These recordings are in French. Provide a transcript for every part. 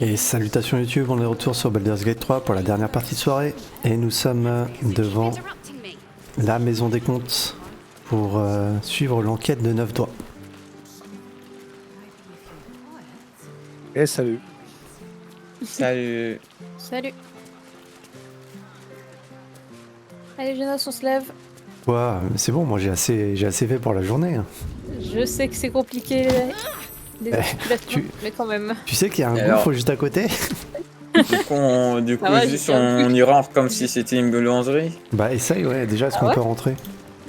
Et salutations YouTube, on est de retour sur Baldur's Gate 3 pour la dernière partie de soirée. Et nous sommes devant la maison des comptes pour suivre l'enquête de 9 doigts. Et salut. Salut. Salut. Allez Jonas, on se lève. Ouais, c'est bon, moi j'ai assez fait pour la journée. Hein. Je sais que c'est compliqué les articulations, mais quand même. Tu sais qu'il y a un Et gouffre juste à côté? Du coup, va, juste j'ai bien on y rentre comme si c'était une boulangerie. Bah essaye, ouais, déjà est-ce qu'on ouais peut rentrer?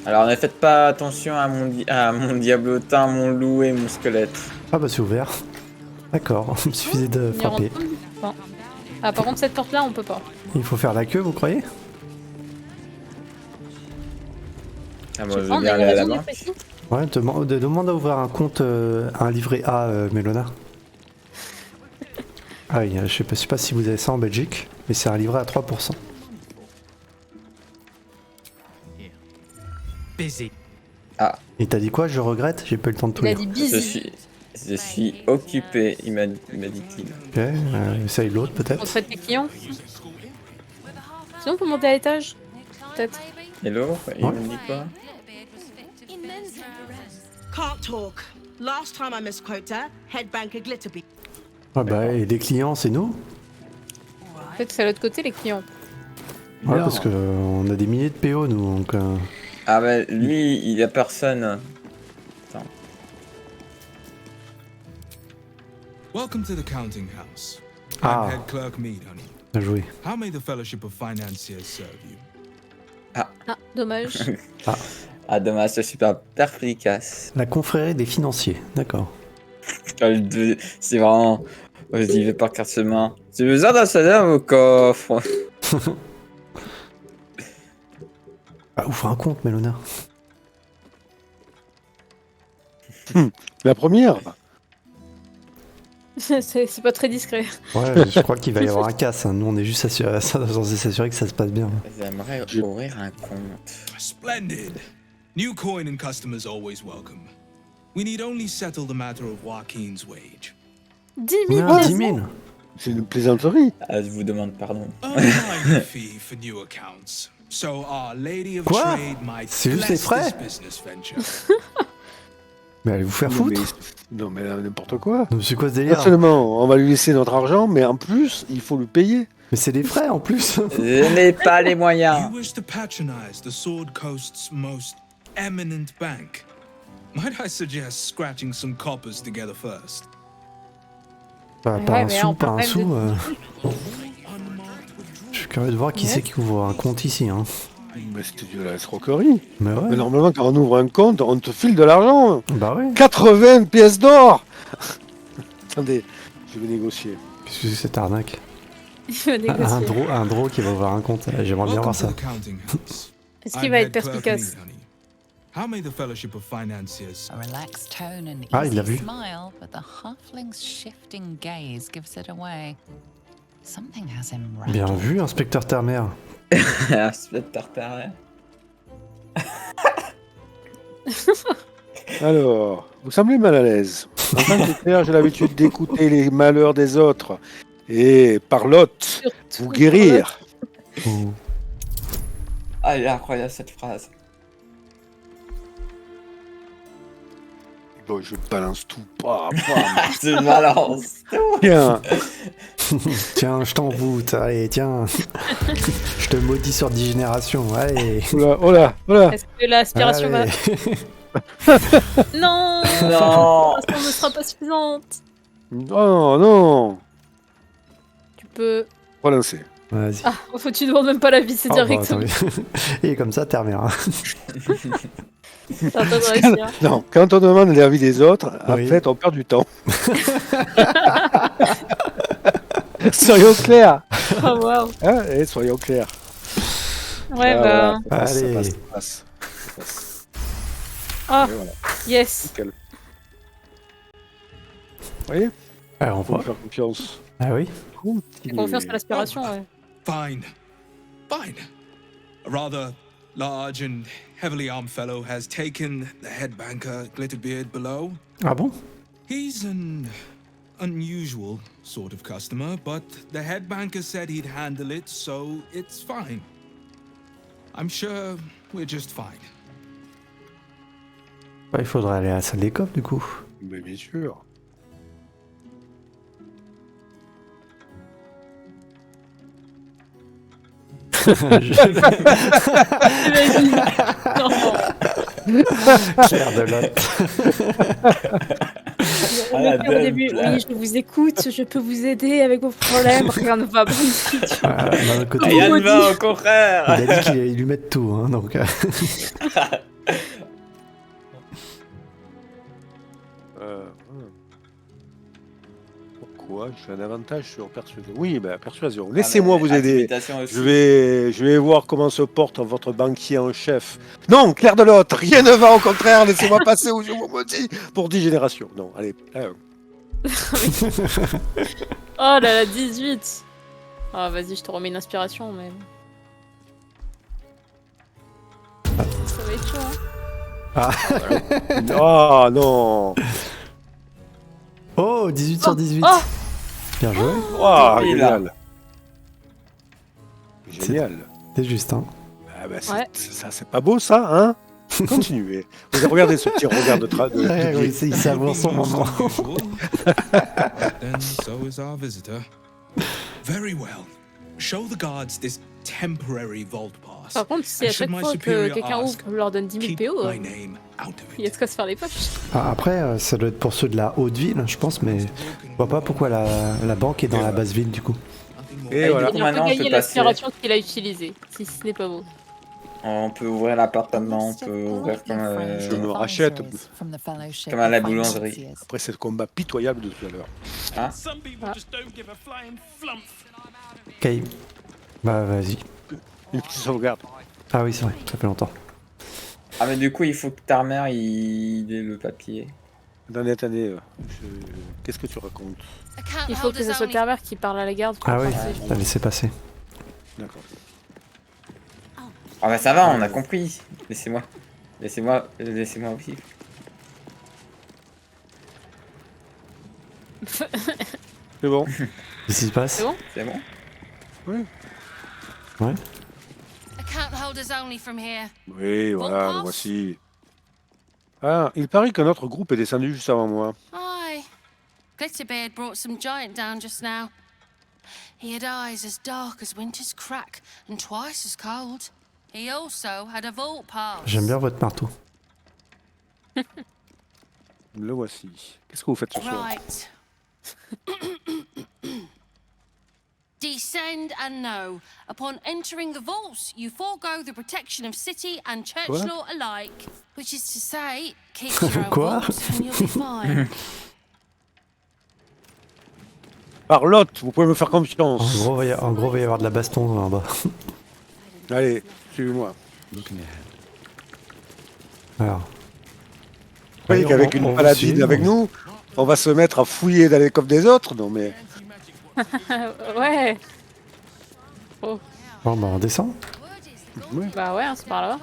Alors ne faites pas attention à mon diablotin, mon loup et mon squelette. Ah bah c'est ouvert. D'accord, il suffisait de On y frapper. rentre pas. Ah par contre cette porte là on peut pas. Il faut faire la queue, vous croyez? Ah, moi je On veux bien a aller une à la raison banque. précise. Ouais, demande à ouvrir un compte, un livret A, Mélona. Ah oui, je sais pas si vous avez ça en Belgique, mais c'est un livret à 3%. Busy. Et t'as dit quoi? Je regrette? J'ai pas eu le temps de tout Il a lire. dit busy. Je suis occupé, il m'a dit-il. Ok, essaye l'autre On peut-être. traite les clients. Sinon on peut monter à l'étage. Peut-être. Hello, il Ouais. me dit quoi? Can't talk. Last time I misquote her, head banker Glitterby. Ah bah et les clients c'est nous? Peut-être que c'est à l'autre côté les clients. Ouais, parce que on a des milliers de PO nous, donc... Ah bah lui, il y a personne. Attends. Welcome to the counting house. Ah. I'm head clerk Mead, honey. Bien joué. How may the Fellowship of Financiers serve you? Ah dommage. Ah dommage, je suis pas perspicace. La confrérie des financiers, d'accord. C'est vraiment... Je j'y vais par carte main. J'ai besoin d'un salaire au coffre. Ah ouvre un compte, Mélona. La première. c'est pas très discret. Ouais, je crois qu'il va y avoir un casse. Hein. Nous on est juste censé s'assurer que ça se passe bien. J'aimerais ouvrir un compte. Splendid. New coin and customers always welcome. We need only settle the matter of Joaquin's wage. 10 000 Ah, pièces. 10 000. C'est une plaisanterie. Ah, je vous demande pardon. A minor fee for new accounts. So our Lady of Quoi? Trade might C'est juste les bless frais? this business venture. Mais allez vous faire Non, mais, foutre. non mais n'importe quoi. Non, c'est quoi ce Non délire? seulement on va lui laisser notre argent, mais en plus il faut lui payer. Mais c'est des frais en plus. Je n'ai pas les moyens. You wish to patronize the Sword Coast's most eminent bank? Might I suggest scratching some coppers together first? Pas Ouais, un mais sou, on pas parle un quand sou. même Je suis curieux de voir qui c'est qui ouvre un compte ici. Hein. Mais c'était de la escroquerie. Mais ouais. Mais normalement quand on ouvre un compte, on te file de l'argent. Bah ouais. 80 pièces d'or. Attendez, je vais négocier. Qu'est-ce que c'est que cette arnaque? Il va négocier. Un draw qui va ouvrir un compte. J'aimerais bien Welcome voir to ça. the counting house. Est-ce qu'il I'm va être head clerk perspicace? Mead, honey. How may the Fellowship of Financiers? A relaxed tone and Ah, il l'a easy vu. smile, but the halfling's shifting gaze gives it away. Something has him Bien rattled. vu, inspecteur Termer. Split tartare. Alors, vous semblez mal à l'aise. En tant que clerc, j'ai l'habitude d'écouter les malheurs des autres et par l'autre Surtout vous guérir. Ouh. Ah, elle est incroyable cette phrase. Bon, je balance tout. Pas. Je balance. Tiens, Tiens, je t'envoûte. Allez, tiens. Je te maudis sur 10 générations. Allez. oh là. Est-ce que l'aspiration va... Allez. Non, Non. l'aspiration ne sera pas suffisante. Oh non. Tu peux... Relancer. Vas-y. Ah, tu demandes même pas l'avis, c'est Oh, bah, direct. attends, et comme ça, Termer. Hein. T'as pas de réussir. Non, quand on demande l'avis des autres, Oui. en fait, on perd du temps. Soyons clairs. Oh waouh. Hein, soyons clairs. Ouais, Voilà, bah... ça Allez. passe. Ah, Et voilà, yes. nickel. Vous voyez, Alors, on faut voit. faire confiance. Ah oui. J'ai confiance à l'aspiration, ouais. Fine. Fine. A rather large and heavily armed fellow has taken the head banker Glitterbeard below. Ah bon? He's an unusual sort of customer, but the head banker said he'd handle it, so it's fine. I'm sure we're just fine. Il faudrait aller à la salle des coffres du coup. Mais bien sûr. Claire de Lot. On a fait au début, oui, je vous écoute, je peux vous aider avec vos problèmes, rien ne va pas ici. D'un autre côté, Rien ne va, au contraire. il a dit qu'il allait lui mettre tout, hein, donc. Pourquoi j'ai un avantage sur persuasion? Oui, ben persuasion. Laissez-moi vous aider. Intimidation aussi. Je vais voir comment se porte votre banquier en chef. Non, Claire de Lot, rien ne va, au contraire, laissez-moi passer au jeu maudit pour 10 générations. Non, allez. Oh là là, 18. Ah, vas-y, je te remets une inspiration, mais. Ça va être chaud, hein. Ah non. Oh, 18 sur 18. Oh. Bien joué. Ah, Il est génial. Génial. C'est juste, hein. Ah bah, Ouais. ça, c'est pas beau, ça, hein? Continuez. Regardez ce petit regard de Ouais, oui, il savoure son moment. Unusual, but then so is our visitor. Very well. Show the guards this temporary vault pass. Par contre, si à And should chaque my fois que superior quelqu'un ask, ouvre, je leur donne 10 000 keep PO, my name out of il y a it. de quoi se faire les poches. Ah, après, ça doit être pour ceux de la haute ville, je pense, mais je vois pas pourquoi la banque est dans la basse ville du coup. Et Et voilà. du coup, Il a maintenant, on gagné peut passer. l'aspiration qu'il a utilisée, si ce n'est pas beau. On peut ouvrir l'appartement, on peut ouvrir comme, Je me rachète. Comme à la boulangerie. Après ce combat pitoyable de tout à l'heure. Ok. Bah, vas-y. Une petite sauvegarde. Ah oui, c'est vrai, ça fait longtemps. Ah, mais du coup, il faut que ta mère il ait le papier. Attendez. Qu'est-ce que tu racontes? Il faut que ce soit ta mère qui parle à la garde. pour Ah oui, passer. t'as laissé passer. D'accord. Ah, bah ça va, on a compris. Laissez-moi vivre. C'est bon. Qu'est-ce qui se passe? C'est bon? C'est bon? Ouais. Account holders only from here. Oui, voilà, le voici. Ah, il paraît que notre groupe est descendu juste avant moi. Aye. Glitterbeard brought some giant down just now. He had eyes as dark as winter's crack and twice as cold. He also had a vault pass. J'aime bien votre marteau. Le voici. Qu'est-ce que vous faites ce soir? Right. Descend and know. Upon entering the vaults, you forego the protection of city and church Quoi? law alike. Which is to say, keep your own Quoi? vault and you'll be fine. Parlotte, vous pouvez me faire En confiance. gros, il va y avoir de la baston en bas. Allez, suivez-moi. Alors. Vous croyez qu'avec une paladine avec nous, on va se mettre à fouiller dans les coffres des autres? Non mais... Ouais. Bon, bah, on descend. Oui, Bah ouais, hein, c'est par là.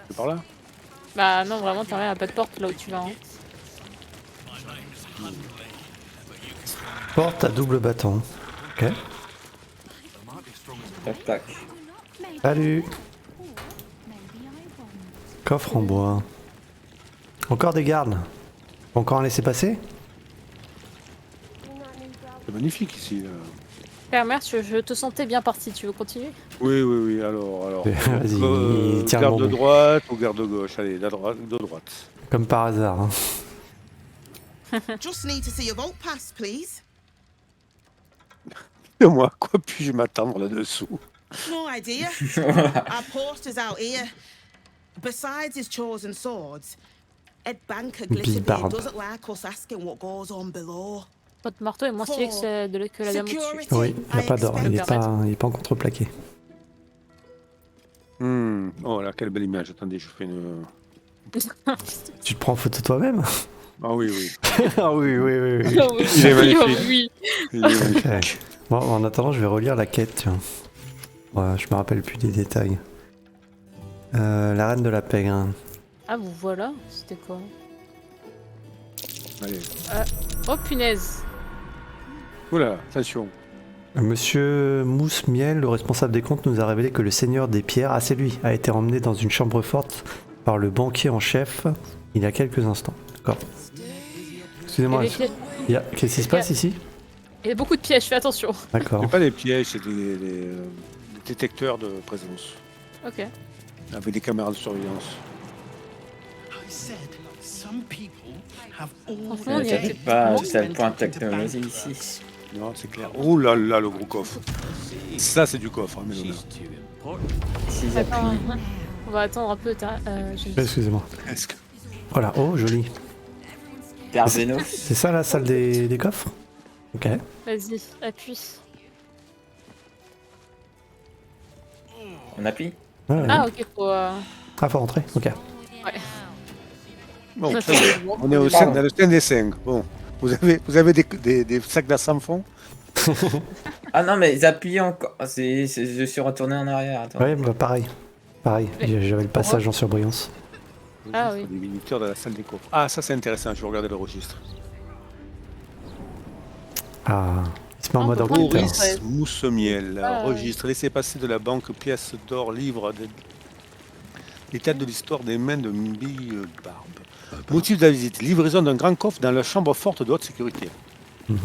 c'est par là. Bah non, vraiment, t'as rien, pas de porte là où tu vas. Hein. Porte à double bâton. Ok. Tac, tac. Salut. Coffre en bois. Encore des gardes. Encore un laisser passer? C'est magnifique ici. Là. Père, merde, je te sentais bien parti, tu veux continuer? Oui, alors. Vas-y, tiens le garde bon de bout. droite ou garde de gauche? Allez, de droite. Comme par hasard. Hein. Just need to see your vault pass, please. Et moi, quoi puis-je m'attendre là-dessous? No idea. Our poster's out here. Besides his chosen swords, Ed Banker Glitterbeard Barbe. doesn't like us asking what goes on below. Votre marteau est moins stylé que la dame au-dessus. Security, Oui, il n'y a pas d'or. Il est pas en contreplaqué. Oh là, quelle belle image. Attendez, je fais une... Tu te prends en photo toi-même? Ah oui. Ah oui. Il est magnifique. Oui. Il est magnifique. Ok. Bon, en attendant, je vais relire la quête. Tiens. Ouais, je me rappelle plus des détails. La reine de la pègre. Ah, vous voilà, c'était quoi? Allez. Oh punaise. Oula, attention. Monsieur Mousse Miel, le responsable des comptes, nous a révélé que le seigneur des pierres, ah c'est lui, a été emmené dans une chambre forte par le banquier en chef il y a quelques instants. D'accord. Excusez-moi, Il y a des pièges. qu'est-ce qui se passe ici? Il y a beaucoup de pièges, fais attention. D'accord. C'est pas des pièges, c'est des détecteurs de présence. Ok. Avec des caméras de surveillance. Franchement, on y a T'inquiète été- pas, c'est le point de technologie ici. Non, c'est clair. Oh là là, le gros coffre. Ça, c'est du coffre, hein, Mélona. S'ils Attends, appuient. on va attendre un peu. Excusez-moi. Est-ce que... Voilà, oh joli. Père Zenos. C'est ça la salle des coffres? Ok. Vas-y, appuie. On appuie? Ouais, ouais. Ah, ok, faut. Ah, faut rentrer, ok. Bon, Ça, ça y est. c'est bon. On est au sein, dans le scène des 5. Bon, vous avez des sacs d'as sans fond? Ah non, mais ils appuient encore. Je suis retourné en arrière. Attends. Ouais, bah pareil. Pareil, j'avais le passage en surbrillance. Ah oui. Des minuteurs dans la salle des coffres. Ah, ça c'est intéressant, je vais regarder le registre. Ah, il se met en Ah, mode on peut prendre enquêteur. Boris. Maurice Moussemiel, Ah, ouais. registre, laissez passer de la banque, pièces d'or, livres, l'état de l'histoire des mains de Mbi Barbe. Motif de la visite, livraison d'un grand coffre dans la chambre forte de haute sécurité. Mhm.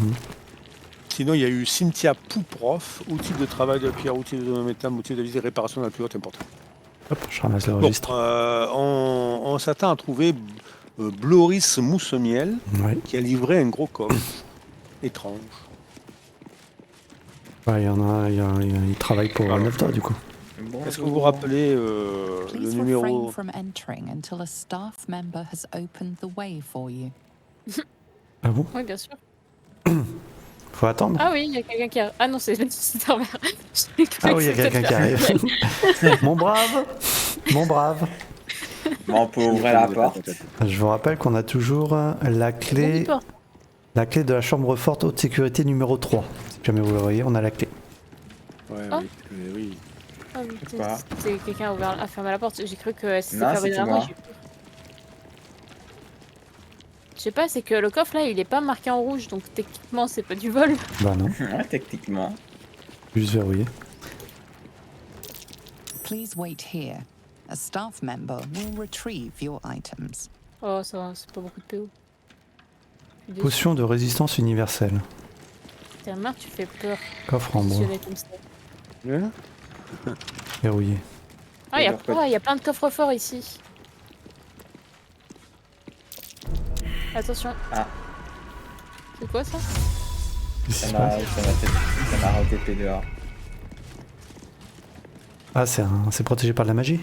Sinon, il y a eu Cynthia Pouprof, outils de travail de pierre, outils de métal, motif de visite, réparation de la plus haute importance. Hop, je ramasse le Bon, registre. on s'attend à trouver Bloris Moussemiel Ouais. qui a livré un gros coffre. Étrange. Ouais, il y en a un, il travaille pour Nolta du coup. Est-ce que vous vous rappelez le Please numéro... refrain from entering until a staff member has opened the way for you. Ah bon? Oui, bien sûr. Faut attendre? Ah oui, il y a quelqu'un qui arrive. Ah non, c'est Starver. Ah oui, il y a quelqu'un qui arrive. Mon brave! Mon brave! Bon, on peut ouvrir la porte. Je vous rappelle qu'on a toujours la clé de la chambre forte haute sécurité numéro 3. Si jamais vous le voyez, on a la clé. Ouais, Ah. oui. Ah, mais Quoi c'est quelqu'un a fermé la porte. J'ai cru que c'était Non, fermé c'était derrière moi. moi. Je sais pas, c'est que le coffre là, il est pas marqué en rouge, donc techniquement, c'est pas du vol. Bah non, Ouais, techniquement. juste verrouillé. Please wait here. A staff member will retrieve your items. Oh, ça va, c'est pas beaucoup de PO. Je suis déçue. Potion de résistance universelle. Ta mère, tu fais peur. Coffre en bois, Positionné comme ça. Hein? verrouillé. Ah, il y a plein de coffres forts ici. Attention. Ah. C'est quoi ça? Qu'est-ce qui Ça se m'a passe? ça m'a retépé dehors. Ah, c'est protégé par de la magie?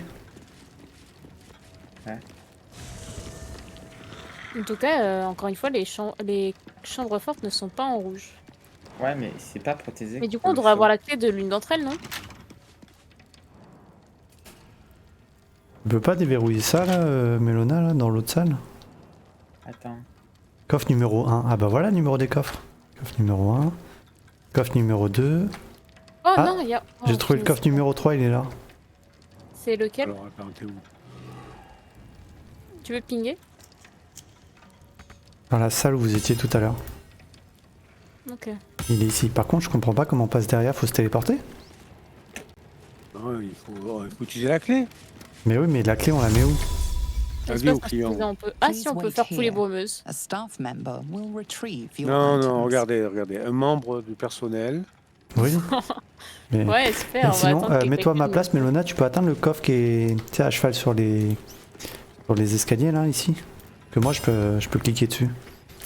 En tout cas, encore une fois, les chambres fortes ne sont pas en rouge. Ouais, mais c'est pas protégé. Mais du coup, on devrait avoir la clé de l'une d'entre elles, non? On peut pas déverrouiller ça là, Mélona, là, dans l'autre salle? Attends. Coffre numéro 1. Ah bah voilà le numéro des coffres. Coffre numéro 1. Coffre numéro 2. Oh Ah, non, il y a. Oh, J'ai trouvé le punaise. coffre numéro 3, il est là. C'est lequel? Alors, attends, t'es où? Tu veux pinguer? Dans la salle où vous étiez tout à l'heure. Ok. Il est ici. Par contre, je comprends pas comment on passe derrière, faut se téléporter? Non, il faut utiliser la clé. Mais oui, mais la clé, on la met où? T'as Ça se dit au passe client. parce que là, on peut... Ah si, on peut faire fouler brumeuse. A staff member will retrieve your Non, items. non, regardez. Un membre du personnel. Oui. Mais... Ouais, super, Mais on va sinon, attendre. mets-toi à ma place, Mélona, tu peux atteindre le coffre qui est tu sais, à cheval sur les escaliers là, ici. Que moi, je peux cliquer dessus.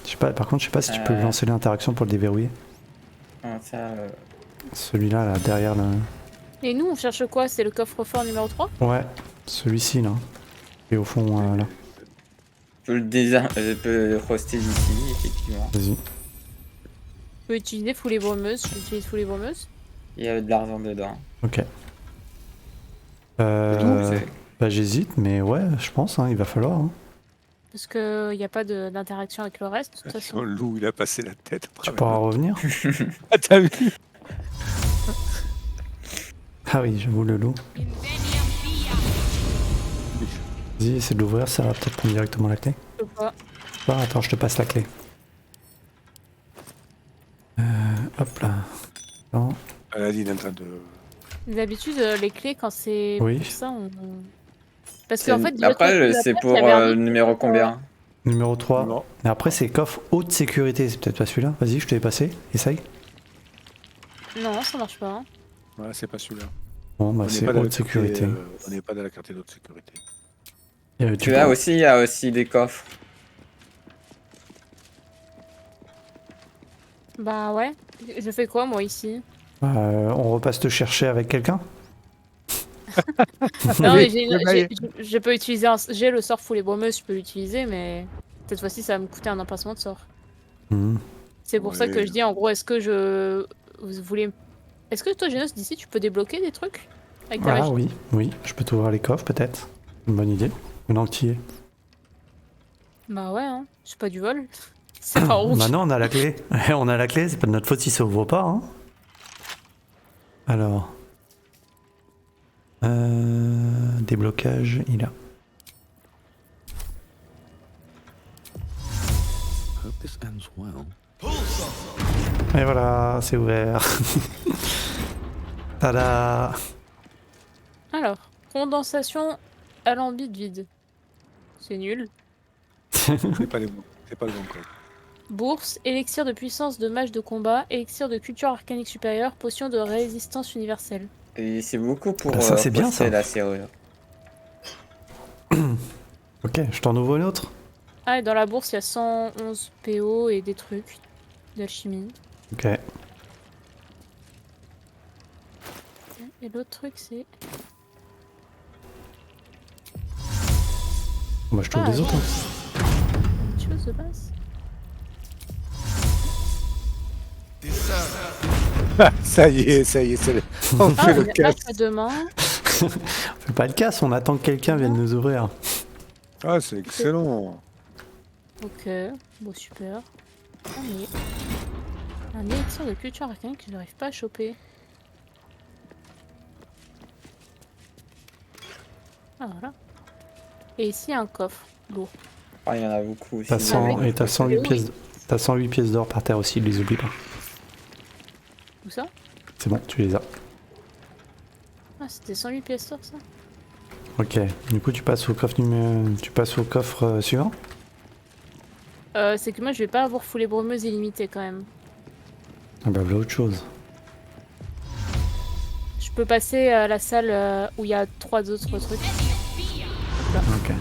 Je sais pas, par contre, je sais pas si tu peux lancer l'interaction pour le déverrouiller. Ah, ça, Celui-là, là, derrière le... Et nous, on cherche quoi? C'est le coffre-fort numéro 3? Ouais, celui-ci là. Et au fond, là. je peux le roster d'ici, effectivement. Vas-y. Je peux utiliser fouler brumeuse. J'utilise fouler brumeuse. Il y a de l'argent dedans. Ok. C'est- Bah j'hésite, mais ouais, je pense, hein, il va falloir. Hein. Parce qu'il n'y a pas d'interaction avec le reste, de toute façon. Le loup, il a passé la tête. à Tu travers. pourras revenir. Ah, t'as vu? Ah oui, j'avoue le loup. Vas-y, essaie de l'ouvrir, ça va peut-être prendre directement la clé. Je peux pas. Ah, attends, je te passe la clé. Hop là. Non. Aladine est en train de... D'habitude, les clés, quand c'est Oui. pour ça, on... Parce qu'en fait, Après, c'est pour le numéro combien? Numéro 3. Non. Et après, c'est coffre haute sécurité. C'est peut-être pas celui-là. Vas-y, je te l'ai passé. Essaye. Non, ça marche pas. Hein. Ouais, c'est pas celui-là. Bon, bah, On n'est c'est pas dans la haute sécurité. carte, on n'est pas dans la carte d'haute sécurité. Tu l'as aussi, il y a aussi des coffres. Bah ouais. Je fais quoi, moi, ici? On repasse te chercher avec quelqu'un. Non, mais Oui, je peux utiliser j'ai le sort foulée brumeuse, je peux l'utiliser, mais cette fois-ci, ça va me coûter un emplacement de sort. Mhm. C'est pour ça que Oui. je dis, en gros, est-ce que vous voulez... Est-ce que toi, Genos, d'ici, tu peux débloquer des trucs avec ta Ah magie? oui, oui. Je peux t'ouvrir les coffres, peut-être. Une bonne idée. Une entier. Bah ouais, hein. C'est pas du vol. C'est pas rouge. Maintenant, on a la clé. On a la clé, c'est pas de notre faute si ça ouvre pas. Hein. Alors. Déblocage, il a. Et voilà, c'est ouvert. Tada. Alors, condensation alambic vide. C'est nul. C'est pas le bon code. Bourse, élixir de puissance de mage de combat, élixir de culture arcanique supérieure, potion de résistance universelle. Et c'est beaucoup pour Ah, ça, c'est bien, poster ça. la serrure. Ok, je t'en ouvre une autre. Ah, et dans la bourse, il y a 111 PO et des trucs d'alchimie. Ok. Et l'autre truc, c'est... Moi, je trouve Ah, les autres. hein. Une chose de base. Ça y est, on Ah, fait le on a casse. à demain. Fais pas le casse, on attend que quelqu'un vienne nous ouvrir. Ah, c'est excellent. Ok, bon super. Ah, mais... Un élixir de culture arcanique que je n'arrive pas à choper. Ah voilà. Et ici un coffre lourd. Ah, il y en a beaucoup aussi. T'as 100 et t'as 108 Oui. pièces. T'as 108 pièces d'or par terre aussi, les oublie pas. Où ça? C'est bon, tu les as. Ah, c'était 108 pièces d'or ça? Ok, du coup tu passes au coffre suivant. C'est que moi je vais pas avoir foulée brumeuse illimitée quand même. Ah bah voilà autre chose. Je peux passer à la salle où il y a 3 autres trucs. Ok.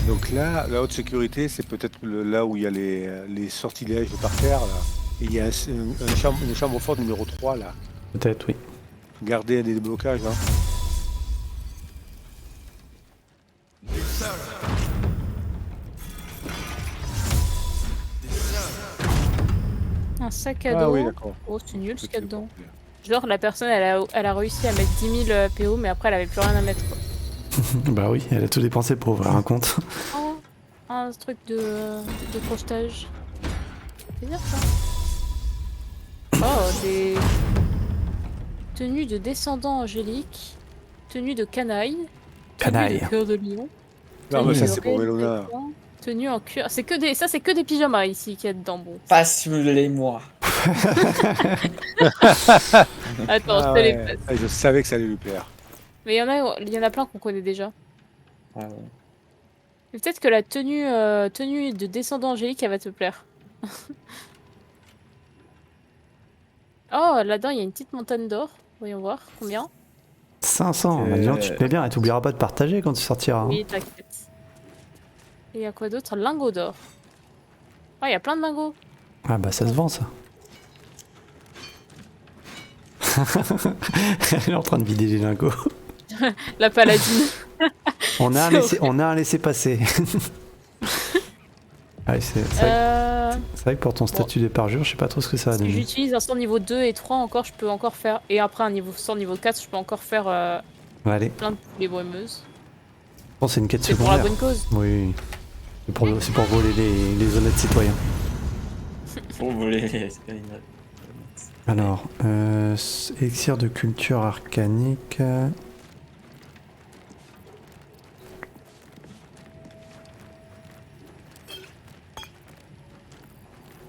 Donc là, la haute sécurité, c'est peut-être là où il y a les sortilèges par terre. Là. Et il y a une chambre forte numéro 3 là. Peut-être oui. Garder des déblocages. Hein. Un sac à Ah dos. oui, d'accord. Oh, c'est nul ce qu'il y a Ok, dedans. bon. Genre la personne elle a réussi à mettre 10 000 PO mais après elle avait plus rien à mettre quoi. Bah oui, elle a tout dépensé pour ouvrir un compte. Oh, un truc de crochetage. C'est bien ça. Oh, des tenues de descendants angéliques, tenue de canaille, tenue Canaille. de cœur de lion. Non, mais ça, tenue de c'est pour reine Melona. d'éléphant, tenue en cuir. C'est que des pyjamas ici qu'il y a dedans. Bon. Passe-les-moi. Attends, Ah je te les ouais. passe. Ah, je savais que ça allait lui plaire. Mais il y en a plein qu'on connaît déjà. Ah ouais. Mais peut-être que la tenue de descendant angélique, elle va te plaire. Oh, là-dedans, il y a une petite montagne d'or. Voyons voir. Combien? 500, bah, dis donc, tu te mets bien et t'oublieras pas de partager quand tu sortiras. hein. Oui, t'inquiète. Et il y a quoi d'autre? Lingot d'or. Oh, il y a plein de lingots. Ah bah ça se vend ça. Elle est en train de vider les lingots. La paladine. On a C'est un laissé-passer. Ah, c'est vrai que pour ton statut de parjure, je sais pas trop ce que ça va Si donner. j'utilise un sort niveau 2 et 3 encore, je peux encore faire... Et après un sort niveau 4, je peux encore faire Ouais, allez, plein de poulets brumeuses. bon, c'est une quête C'est pour la secondaire. bonne cause. Oui, c'est pour voler les honnêtes citoyens. Pour voler les Alors, élixir de culture arcanique.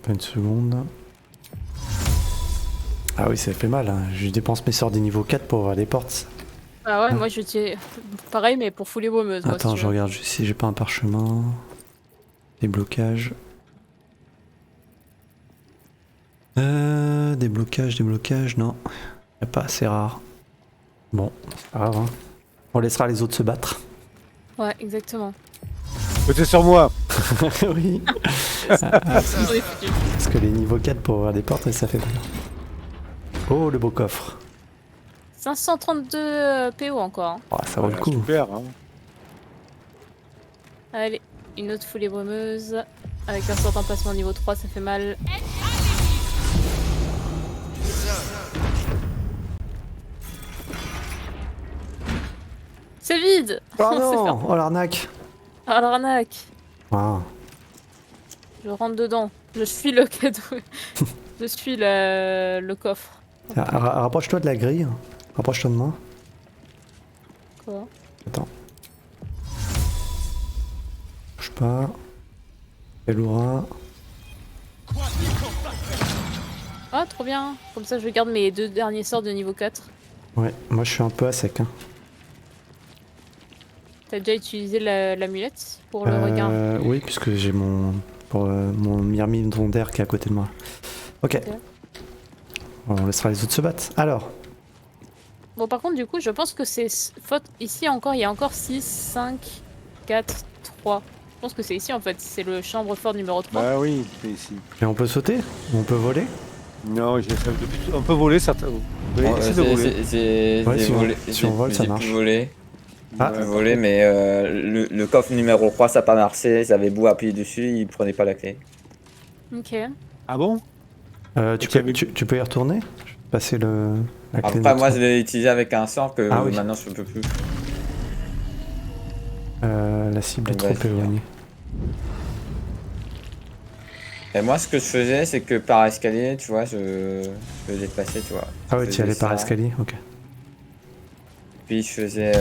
Pas une seconde. Ah oui, ça fait mal. Hein. Je dépense mes sorts des niveaux 4 pour ouvrir les portes. Ah ouais, moi je tiens. Pareil, mais pour fouler brumeuse. moi, Attends, si tu je veux. regarde juste si j'ai pas un parchemin. Des blocages. Des blocages, non. Y a pas, c'est rare. Bon, c'est pas grave. Hein. On laissera les autres se battre. Ouais, exactement. Peut-être sur moi. Oui. Parce que les niveaux 4 pour ouvrir des portes, ça fait mal. Oh, le beau coffre. 532 PO encore. Hein. Oh, ça vaut le coup. Super. Hein. Allez, une autre foulée brumeuse. Avec un sort d'emplacement niveau 3, ça fait mal. C'est vide. Oh C'est non, fermé. oh l'arnaque. Ah, l'arnaque. Ah. Je rentre dedans. Je suis le cadeau. Je suis le coffre. Tiens, rapproche-toi de la grille. Rapproche-toi de moi. Quoi? Attends. Bouge pas. Elura. Ah, trop bien. Comme ça, je garde mes 2 derniers sorts de niveau 4. Ouais, moi je suis un peu à sec. Hein. T'as déjà utilisé l'amulette pour le regard? Oui, puisque j'ai mon mon myrmidon d'air qui est à côté de moi. Ok. On laissera les autres se battre. Alors. Bon, par contre, du coup, je pense que c'est faute. Ici encore, il y a encore 6, 5, 4, 3. Je pense que c'est ici en fait. C'est le chambre fort numéro 3. Bah oui, c'est ici. Et on peut sauter? On peut voler? Non, on peut voler certains. Oui, Bon, essaie de voler. Ouais, si on vole, ça marche. Voler. Ah. Voler, mais le coffre numéro 3 ça n'a pas marché. Ils avaient beau appuyer dessus, ils prenaient pas la clé. Ok. Ah bon? Tu peux y retourner? Je vais passer la clé. Après, de moi notre- je l'ai utilisé avec un sort que Ah oui. maintenant je peux plus. La cible est trop Vas-y. éloignée. Et moi, ce que je faisais, c'est que par escalier, tu vois, je déplaçais, tu vois. Ah ouais, Je tu y allais faisais par ça, escalier? Ok. Puis je faisais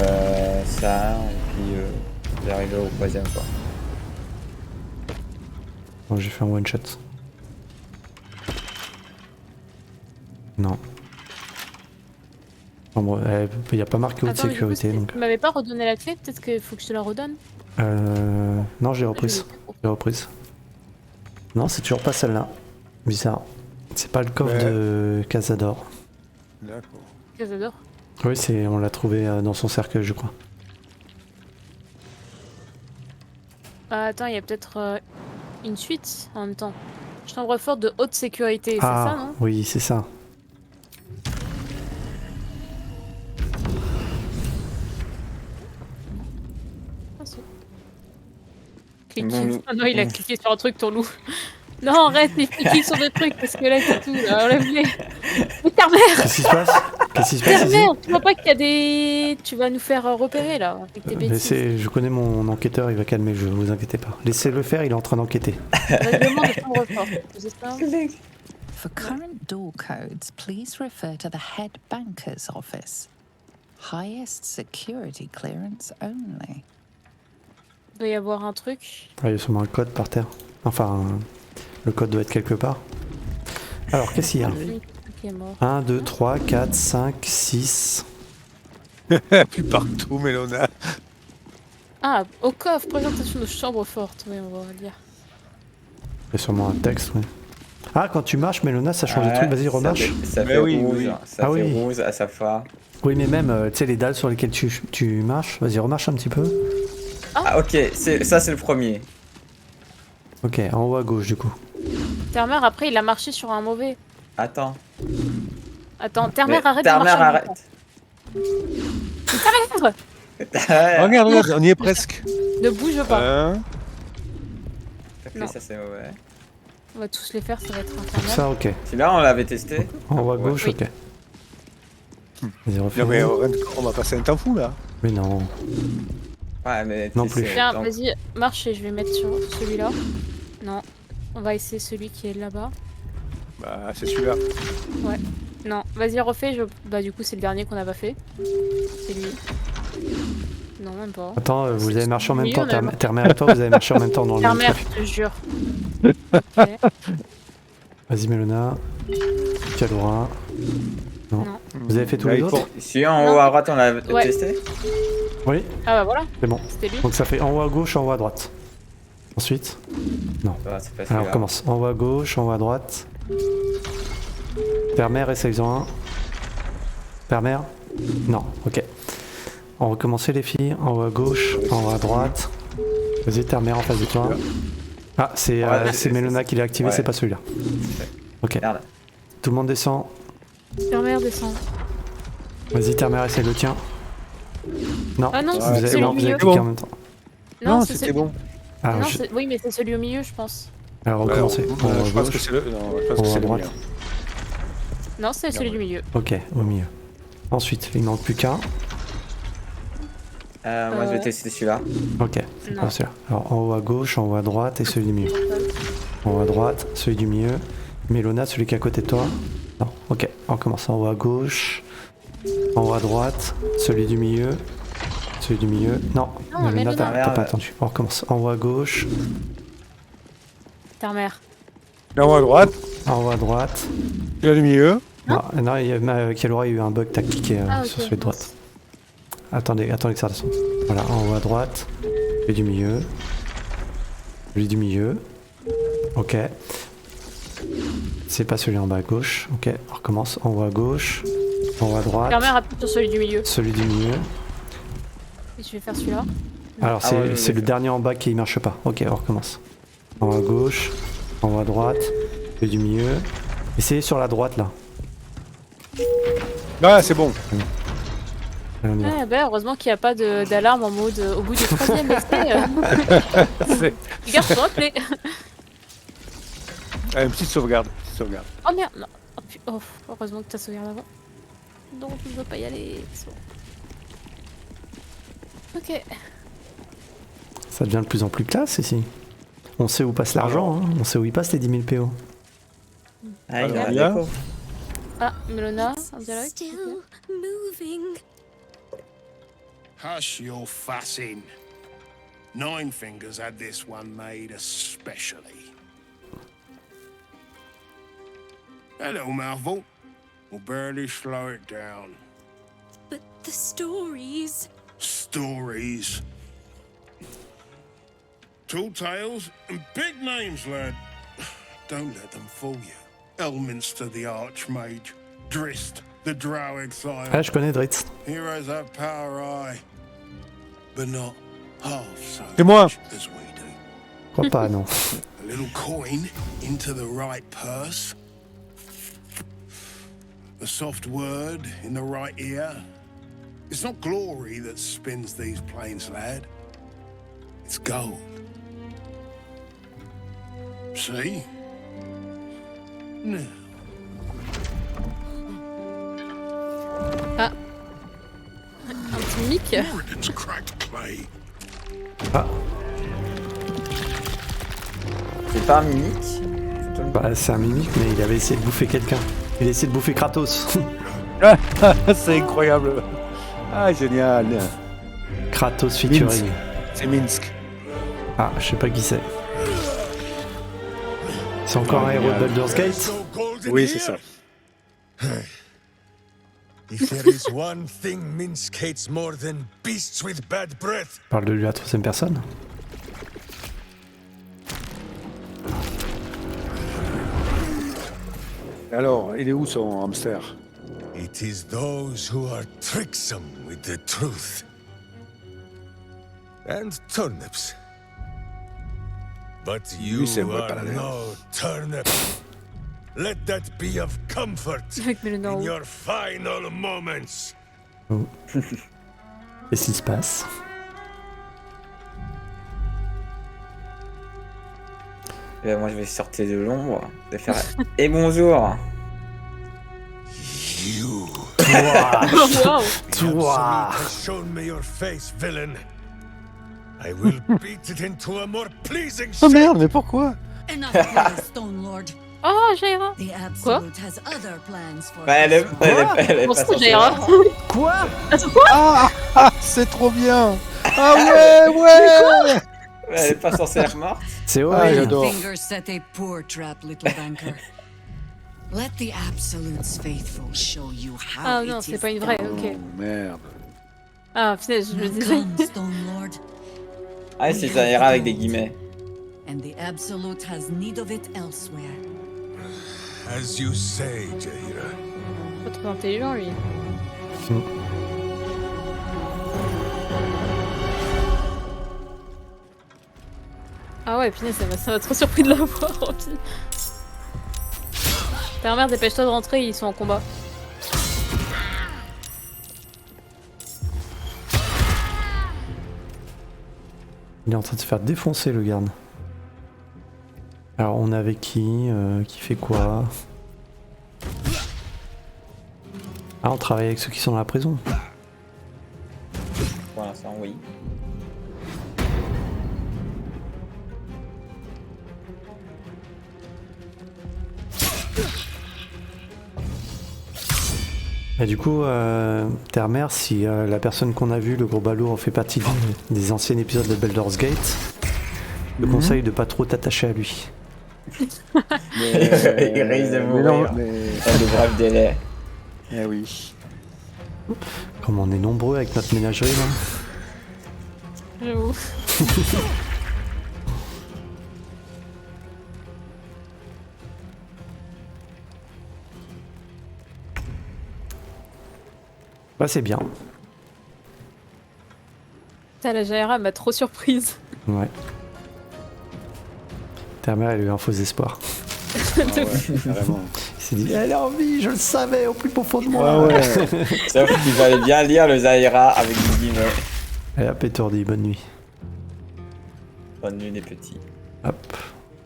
ça, et puis j'arrivais au troisième, quoi. Bon, j'ai fait un one shot. Non. Bon, il n'y a pas marqué haute Attends, mais du coup, sécurité donc. tu m'avais pas redonné la clé? Peut-être qu'il faut que je te la redonne? Non, j'ai reprise. J'ai reprise. Non, c'est toujours pas celle-là. Bizarre. C'est pas le coffre Ouais. de Cazador. D'accord. J'adore. Oui, on l'a trouvé dans son cercueil, je crois. Ah, attends, il y a peut-être une suite en même temps. Chambre forte de haute sécurité, c'est Ah, ça, non? oui, c'est ça. Ah, si. Clique. Bon, Ah non, il a cliqué sur un truc, ton loup. Non, arrête, il clique sur des trucs parce que là, c'est tout. Là, enlève-les. Mais ta mère! Qu'est-ce qui se passe? Qu'est-ce qui se Ta passe ici? mère! Tu vois pas qu'il y a des. Tu vas nous faire repérer là, avec tes bêtises. Je connais mon enquêteur, il va calmer le jeu, vous inquiétez pas. Laissez-le faire, il est en train d'enquêter. Règlement de chambre forte, c'est ça? For current door codes, please refer to the head banker's office. Highest security clearance only. Il doit y avoir un truc. Ah, il y a sûrement un code par terre. Enfin, le code doit être quelque part. Alors, qu'est-ce qu'il y a? Lui qui est mort. 1, 2, 3, 4, 5, 6. Puis partout, Mélona. Ah, au coffre, présentation de chambre forte. Oui, on va lire. Il y a sûrement un texte, oui. Ah, quand tu marches, Mélona, ça change de truc. Vas-y, remarche. Ça Mais fait oui, rouge, oui. ça Ah fait oui. rouge à chaque fois. Oui, mais même, tu sais, les dalles sur lesquelles tu marches. Vas-y, remarche un petit peu. Ah, ok, ça c'est le premier. Ok, en haut à gauche, du coup. Termer, après, il a marché sur un mauvais. Attends. Attends, Termer, Mais arrête Termer, de marcher. arrête. Termer, Regarde, regarde, on y est presque. ne bouge pas. Hein? Ok, Non. ça c'est mauvais. On va tous les faire, ça va être Tout infernal. ça, ok. Celui-là, on l'avait testé. En haut à gauche, Oui. ok. Vas-y, refais. Non, mais on va passer un temps fou là. Mais non. Ouais, mais Non tu sais, plus. Tiens, donc- vas-y, marche et je vais mettre sur celui-là. Non, on va essayer celui qui est là-bas. Bah, c'est celui-là. Non, vas-y, refais. Bah, du coup, c'est le dernier qu'on n'a pas fait. C'est lui. Non, même pas. Attends, vous avez marché en même Oui, temps. on a- Terre-mère et toi, vous avez marché en même temps dans le même Terre-mère, truc. je te jure. Ok. Vas-y, Mélona. Cadora. Non. Non. Vous avez fait tous Là, les il autres faut- Celui en haut à droite, on l'a Ouais. testé. Oui, Ah bah voilà, c'est bon. c'était lui. Donc ça fait en haut à gauche, en haut à droite. Ensuite, Ah, c'est pas alors on celui-là. commence. En haut à gauche, en haut à droite. Terre-mère, essaye-en un. Terre-mère. Non, ok. On recommence les filles. En haut à gauche, en haut à droite. Vas-y, Terre-mère en face de toi. Ah, c'est Mélona qui l'a activé, ouais. c'est pas celui-là. Ok. Merde. Tout le monde descend. Terre-mère descend. Vas-y, Terre-mère, essaye le tien. Non, Ah non, vous c'est avez, celui non, au vous avez milieu. cliqué Bon. en même temps. Non, c'était bon. Alors, Non, oui, mais c'est celui au milieu, je pense. alors recommencer. En haut à Je pense que gauche, c'est le. Non, je pense en que haut à c'est le droite. mien. Non, c'est celui du milieu. Ok, au milieu. Ensuite, il manque plus qu'un. Moi, je vais tester celui-là. Ok, c'est Non. pas celui-là. Alors en haut à gauche, en haut à droite et celui du milieu. En haut à droite, celui du milieu. Mélona, celui qui est à côté de toi. Non, ok, on commence en haut à gauche. En haut à droite, celui du milieu. Celui du milieu. Non, Non, Mélona, t'as Mélona. pas attendu. On recommence. En haut à gauche, Terre-mère. En haut à droite, en haut à droite. il y a le milieu. Non, non, Kalora, il y a eu un bug, t'as cliqué Ah, ok. sur celui de droite. Attendez que ça descende. Voilà, en haut à droite, celui du milieu. Celui du milieu. Ok. C'est pas celui en bas à gauche. Ok, on recommence. En haut à gauche. En haut à droite. Terre-mère appuie sur celui du milieu. Celui du milieu. Et je vais faire celui-là. Alors Ah c'est ouais, je c'est l'ai le fait. dernier en bas qui marche pas. Ok, on recommence. En haut à gauche. En haut à droite. Celui du milieu. Essayez sur la droite là. Ah, c'est bon. Allez, on y va. Ah bah heureusement qu'il n'y a pas d'alarme en mode au bout du troisième essai. C'est- Garde ton clé. Ah, une petite sauvegarde. Petite sauvegarde. Oh merde, non. Oh, heureusement que t'as sauvegarde avant. Donc je veux pas y aller. C'est bon. Ok. Ça devient de plus en plus classe ici. On sait où passe l'argent, hein. On sait où il passe les 10 000 PO. Ah, il y a Alors, un là. déco. Ah, Mélona, un dialogue. Still moving. Hush your fussing. Nine Fingers had this one made especially. That little mouthful will barely slow it down. But the stories. Stories. Tall tales and big names, lad. Don't let them fool you. Elminster the Archmage. Drist the Drow Exile. Ah, je connais Dritz. Heroes have power, aye, but not half so C'est moi. much as we do. Je crois pas, non. A little coin into the right purse. A soft word in the right ear. It's not glory that spins these plains, lad. It's gold. See? Now, Un petit mic. Moradin's cracked clay. C'est pas un mimique. Bah, c'est un mimique, mais il avait essayé de bouffer quelqu'un. Il a essayé de bouffer Kratos. C'est incroyable. Ah, génial. Kratos featuring. C'est Minsk. Ah, je sais pas qui c'est. C'est encore un héros de Baldur's Gate. Oui, c'est ça. If there is one thing Minsk hates more than beasts with bad breath, Parle de lui à la troisième personne. Alors, il est où son hamster? it is those who are tricksome with the truth. And turnips. But you c'est un vrai are paladin. no turnip. Let that be of comfort Avec Mélona en in haut. your final moments. Qu'est-ce qui se passe? Et moi, je vais sortir de l'ombre. Je vais faire. Et bonjour. You. Wow. Toi. has shown me your face, villain. I will beat it into a more pleasing Oh shape. merde, mais pourquoi? Enough, Stone Lord. Oh, Jaira. The Quoi? Absolute has other plans for Bah, elle est Pour pas ça, censée Jaira. avoir. Quoi? Attends, quoi? Ah, c'est trop bien. Ah ouais. Elle est pas censée être morte. C'est Ah, horrible. j'adore. Fingers set a poor trap, little banker. Let the Absolute's faithful show you how Ah non, it c'est is pas une vraie, done. ok. Oh, merde. Ah, putain, je me Now disais. come, Stone Lord, Ah, c'est Zaira avec des guillemets. and the Absolute has need of it elsewhere. As you say, Jaira. Pas trop intelligent, lui. Ah ouais, punaise, ça m'a trop surpris de la voir, Rocky. Ta mère, dépêche-toi de rentrer, ils sont en combat. Il est en train de se faire défoncer le garde. Alors on est avec qui fait quoi? Ah, on travaille avec ceux qui sont dans la prison. Pour l'instant, oui. Et du coup, Terre-Mère, si la personne qu'on a vue, le gros balourd, fait partie des anciens épisodes de Baldur's Gate, je te conseille de pas trop t'attacher à lui. Il risque de Mais non, mourir. mais... Dans de brefs délais. Eh oui. Comme on est nombreux avec notre ménagerie là. J'avoue. Bah c'est bien. Putain, la Jaira m'a trop surprise. Ouais. Terre-Mère, elle a eu un faux espoir. Ah ouais, Carrément. Il s'est dit, elle est en vie, je le savais au plus profond de moi. Ah ouais. Sauf qu'il fallait bien lire le Zaira avec des guillemets. Elle a étourdi, bonne nuit. Bonne nuit les petits. Hop.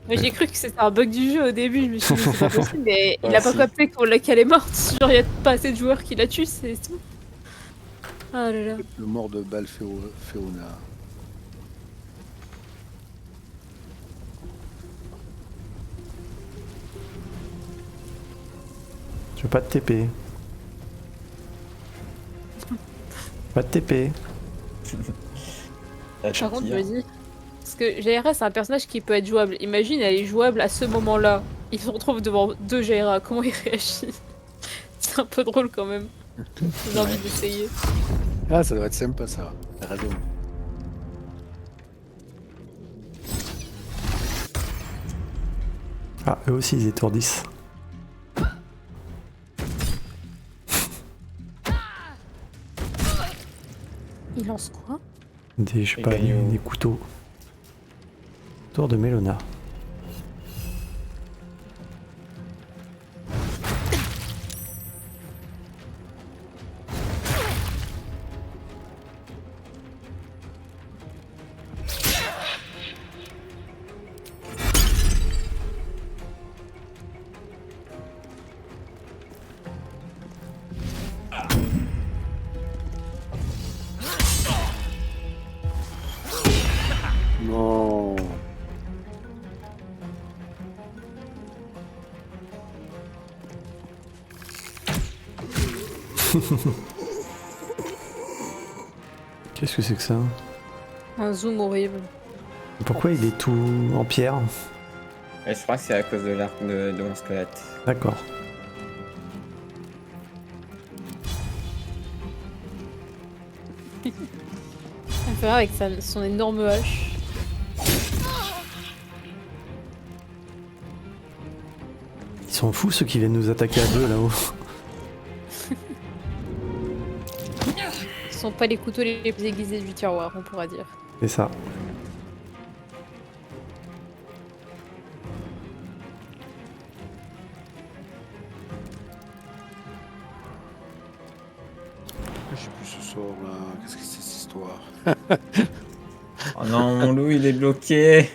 Mais j'ai cru que c'était un bug du jeu au début, je me suis dit c'est pas possible, mais il Ouais, a pas si. capté qu'elle est morte. Genre, il y a pas assez de joueurs qui la tuent, c'est tout. Ah là là. Le mort de Balfeona. Je veux pas de TP. Pas de TP. Par contre, je me dis, parce que Jaira c'est un personnage qui peut être jouable. Imagine, elle est jouable à ce moment-là. Il se retrouve devant deux Jaira, comment il réagit? C'est un peu drôle quand même. J'ai envie d'essayer. Ah, ça doit être sympa ça. T'as raison. Ah, eux aussi ils étourdissent. Il lance quoi? Des, je sais Des pas, cailloux. des couteaux. Tour de Mélona. Non. Qu'est-ce que c'est que ça? Un zoom horrible. Pourquoi il est tout en pierre? Et je crois que c'est à cause de l'arc de mon squelette. D'accord. Elle fait avec son énorme hache. Ils sont fous ceux qui viennent nous attaquer à deux là-haut. Ce sont pas les couteaux les plus aiguisés du tiroir, on pourra dire. C'est ça. Je sais plus ce sort là. Qu'est-ce que c'est cette histoire? Oh non, mon loup il est bloqué.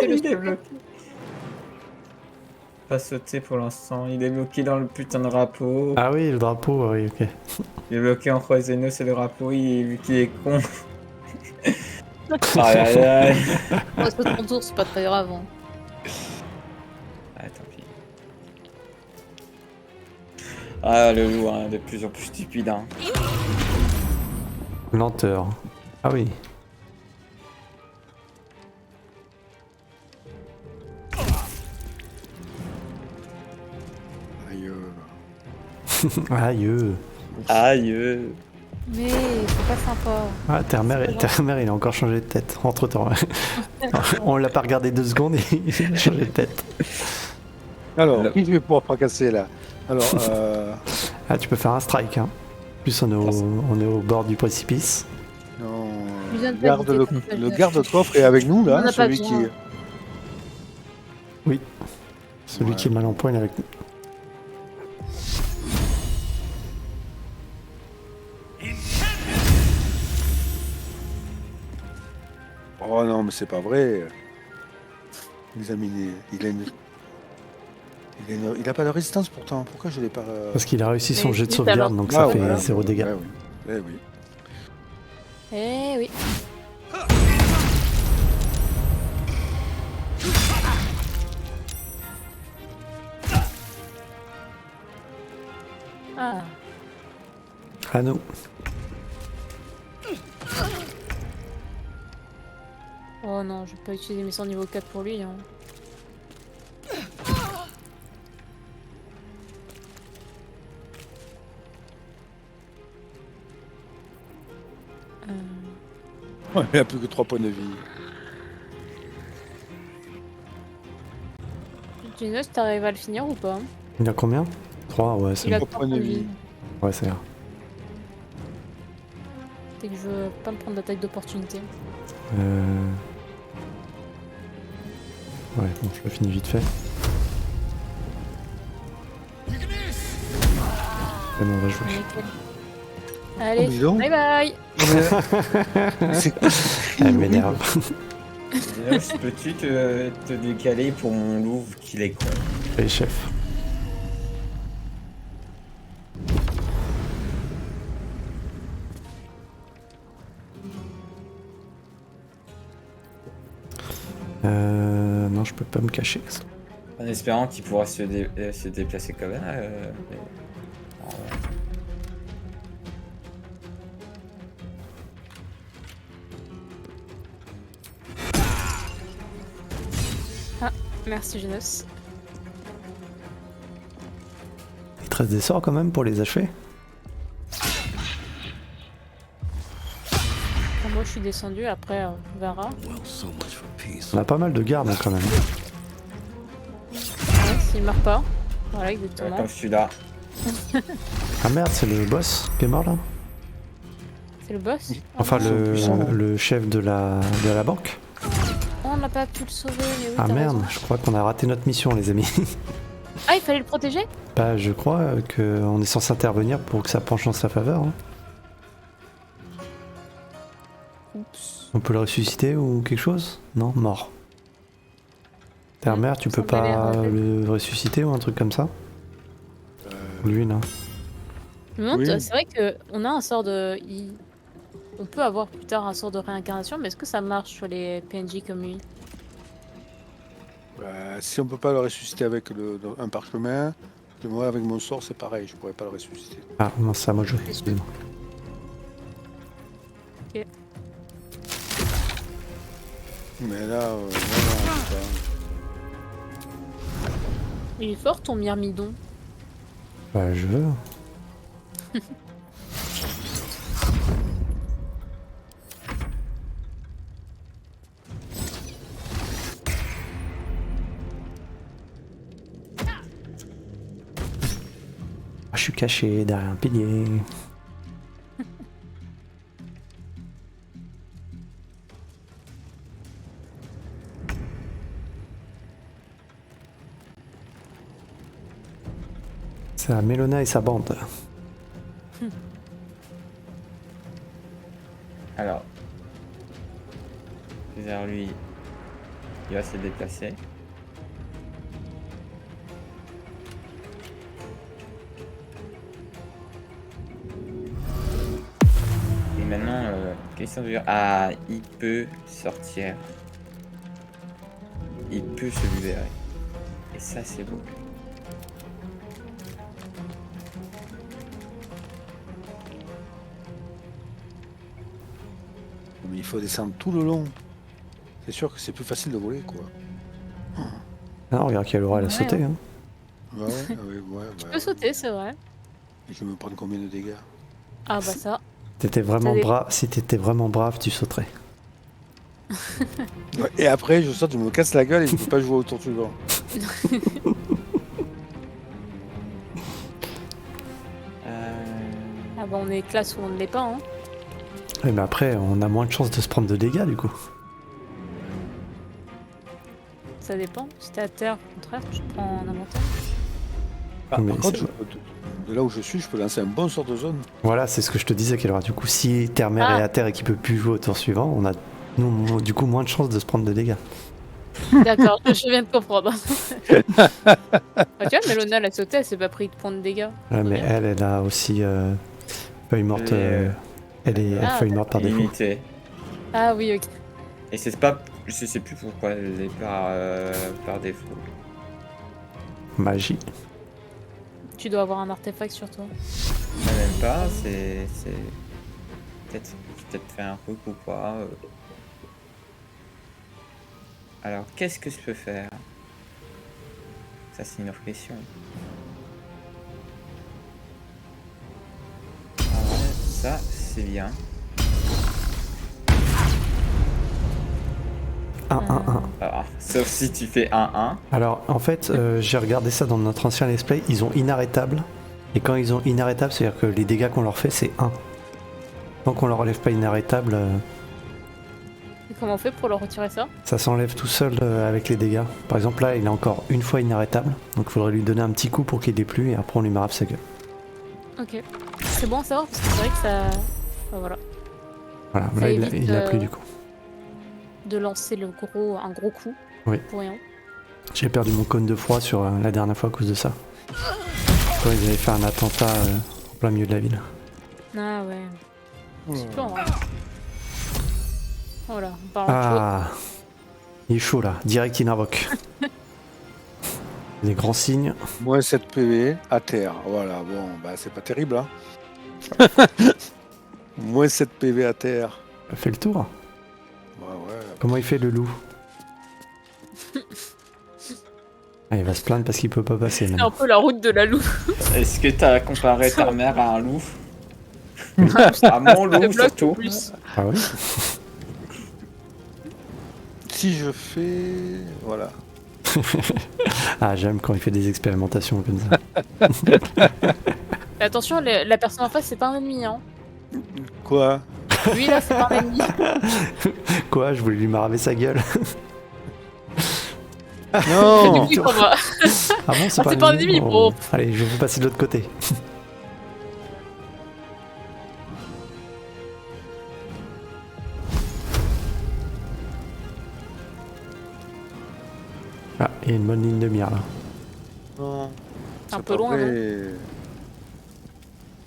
Il est bloqué. Pas sauter pour l'instant, il est bloqué dans le putain de drapeau. Ah oui, le drapeau, oui, ok. Il est bloqué entre Zeno et le drapeau, vu qu'il est con. Aïe aïe aïe. On se ton tour, c'est pas très grave. Hein. Ah, tant pis. Ah, le loup, hein, de plus en plus stupide. Hein. Lenteur. Ah oui. Aïe. Aïe. Aïe. Mais c'est pas sympa. Ah, Terre-Mère, il a encore changé de tête, entre-temps. On l'a pas regardé 2 secondes, il a changé de tête. Alors, qui je vais pouvoir fracasser là? Alors, Ah, tu peux faire un strike, hein. En plus, on est au bord du précipice. non, Il vient de pas garde hésiter, le garde-coffre est avec nous On en là, a pas celui qui. besoin. Oui. Celui Ouais. qui est mal en point, il est avec nous. Oh non, mais c'est pas vrai. Examiner. Il a pas de résistance pourtant. Pourquoi je l'ai pas. Parce qu'il a réussi son Mais jet de si, sauvegarde, alors. donc ça Ah, fait voilà. 0 dégâts. Ouais, oui. Eh oui. Eh oui. Ah. À nous. Oh non, je vais pas utiliser mes sorts niveau 4 pour lui. Hein. Il a plus que 3 points de vie. Genos, t'arrives à le finir ou pas? Il a combien 3, ouais, c'est Il a bon. 3 points de points de vie. vie. Ouais, c'est bien. C'est que je veux pas me prendre d'attaque d'opportunité. Ouais, bon, je le finis vite fait. C'est bon, on va jouer. Nickel. Allez, Oh, dis donc. bye bye. Elle m'énerve. Dinos, peux-tu te décaler pour mon loup qu'il est con? Les chefs. Non, je peux pas me cacher. En espérant qu'il pourra se déplacer quand même. Merci Genos. Il te reste des sorts quand même pour les achever. Bon, moi je suis descendu, après on verra. On a pas mal de gardes hein, quand même. Ouais, s'il meurt pas. Voilà, exactement. Comme je suis là. Ah merde, c'est le boss qui est mort là. C'est le boss. Enfin, Oh, non. le chef de la banque. Oh, on n'a pas pu le sauver, mais oui, Ah t'as merde, raison. je crois qu'on a raté notre mission, les amis. Ah, il fallait le protéger? Bah, je crois qu'on est censé intervenir pour que ça penche en sa faveur. Hein. Oups. On peut le ressusciter ou quelque chose? Non, mort. Terre-mère, tu Ça peux m'a l'air pas rappelé. le ressusciter ou un truc comme ça? Lui, non. Je me demande, Oui. c'est vrai qu'on a un sort de. On peut avoir plus tard un sort de réincarnation, mais est-ce que ça marche sur les PNJ comme lui? Si on peut pas le ressusciter avec un parchemin, moi avec mon sort c'est pareil, je pourrais pas le ressusciter. Ah, non, c'est à moi de jouer, excusez-moi. Ok. Mais là, non, c'est pas- Il est fort ton myrmidon. Bah, je veux. Ah, je suis caché derrière un pilier. C'est à Mélona et sa bande. Alors. Vers lui. Il va se déplacer. Et maintenant, question de... Ah, il peut sortir. Il peut se libérer. Et ça, c'est beau. Mais il faut descendre tout le long. C'est sûr que c'est plus facile de voler, quoi. Ah, regarde Kalora, elle a Ouais, sauté. Hein. Ouais, ouais, Tu peux sauter, c'est vrai. Et je vais me prendre combien de dégâts? Ah bah ça. T'étais vraiment Ça dépend. brave. Si t'étais vraiment brave, tu sauterais. Ouais, et après, je saute, je me casse la gueule et je peux pas jouer au tour suivant. Ah bah on est classe ou on ne l'est pas, hein. Ouais, mais après, on a moins de chances de se prendre de dégâts du coup. Ça dépend. Si t'es à terre, au contraire, tu te prends un avantage. Ah, Mais par contre, c'est- de là où je suis, je peux lancer un bon sort de zone. Voilà, c'est ce que je te disais, Kalora. Du coup, si Termer Ah. est à terre et qu'il peut plus jouer au tour suivant, on a nous, du coup moins de chances de se prendre de dégâts. D'accord, je viens de comprendre. Ah, tu vois, Melona, elle a sauté, elle s'est pas pris de points de dégâts. Ouais, mais elle a aussi feuille morte. Elle est Ah, feuille morte par défaut. Limité. Ah oui, ok. Et c'est pas. Je sais plus pourquoi elle est par défaut. Magie. Tu dois avoir un artefact sur toi. Même pas, c'est. Peut-être fait un truc ou quoi. Alors, qu'est-ce que je peux faire? Ça, c'est une autre question. Ah ouais, ça, c'est bien. 1-1-1. Alors, sauf si tu fais 1-1. Alors, en fait, j'ai regardé ça dans notre ancien let's play. Ils ont inarrêtable. Et quand ils ont inarrêtable, c'est-à-dire que les dégâts qu'on leur fait, c'est 1. Tant qu'on leur enlève pas inarrêtable, Et comment on fait pour leur retirer ça? ça s'enlève tout seul avec les dégâts. Par exemple, là, il est encore une fois inarrêtable. Donc, il faudrait lui donner un petit coup pour qu'il l'ait plus. Et après, on lui marave sa gueule. Ok. C'est bon à savoir parce que c'est vrai que ça. Enfin, voilà. Voilà, Ça là, évite, il a plus du coup. De lancer un gros coup. Oui. Pour rien. J'ai perdu mon cône de froid sur la dernière fois à cause de ça. Quand ils avaient fait un attentat en plein milieu de la ville. Ah ouais. C'est plan, hein. Voilà, on parle de Ah, il est chaud là, direct il invoque. Les grands signes. Moins 7 PV à terre. Voilà, bon, bah c'est pas terrible, hein. Moins 7 PV à terre. Fait le tour. Ouais. Comment il fait le loup? Ah, il va se plaindre parce qu'il peut pas passer C'est maintenant. un peu la route de la loup. Est-ce que t'as comparé ta mère à un loup? À mon loup, surtout. Plus. Ah oui. Si je fais... Voilà. Ah, j'aime quand il fait des expérimentations comme ça. Mais attention, la personne en face, c'est pas un ennemi, hein. Quoi? Lui, là, c'est pas un ennemi. Quoi? Je voulais lui maraver sa gueule. Non. Du coup, on va- Ah bon, c'est Ah, c'est pas un ennemi, Oh. bon. Allez, je vais vous passer de l'autre côté. Ah, il y a une bonne ligne de mire là. Non. Un c'est peu pas loin, vrai.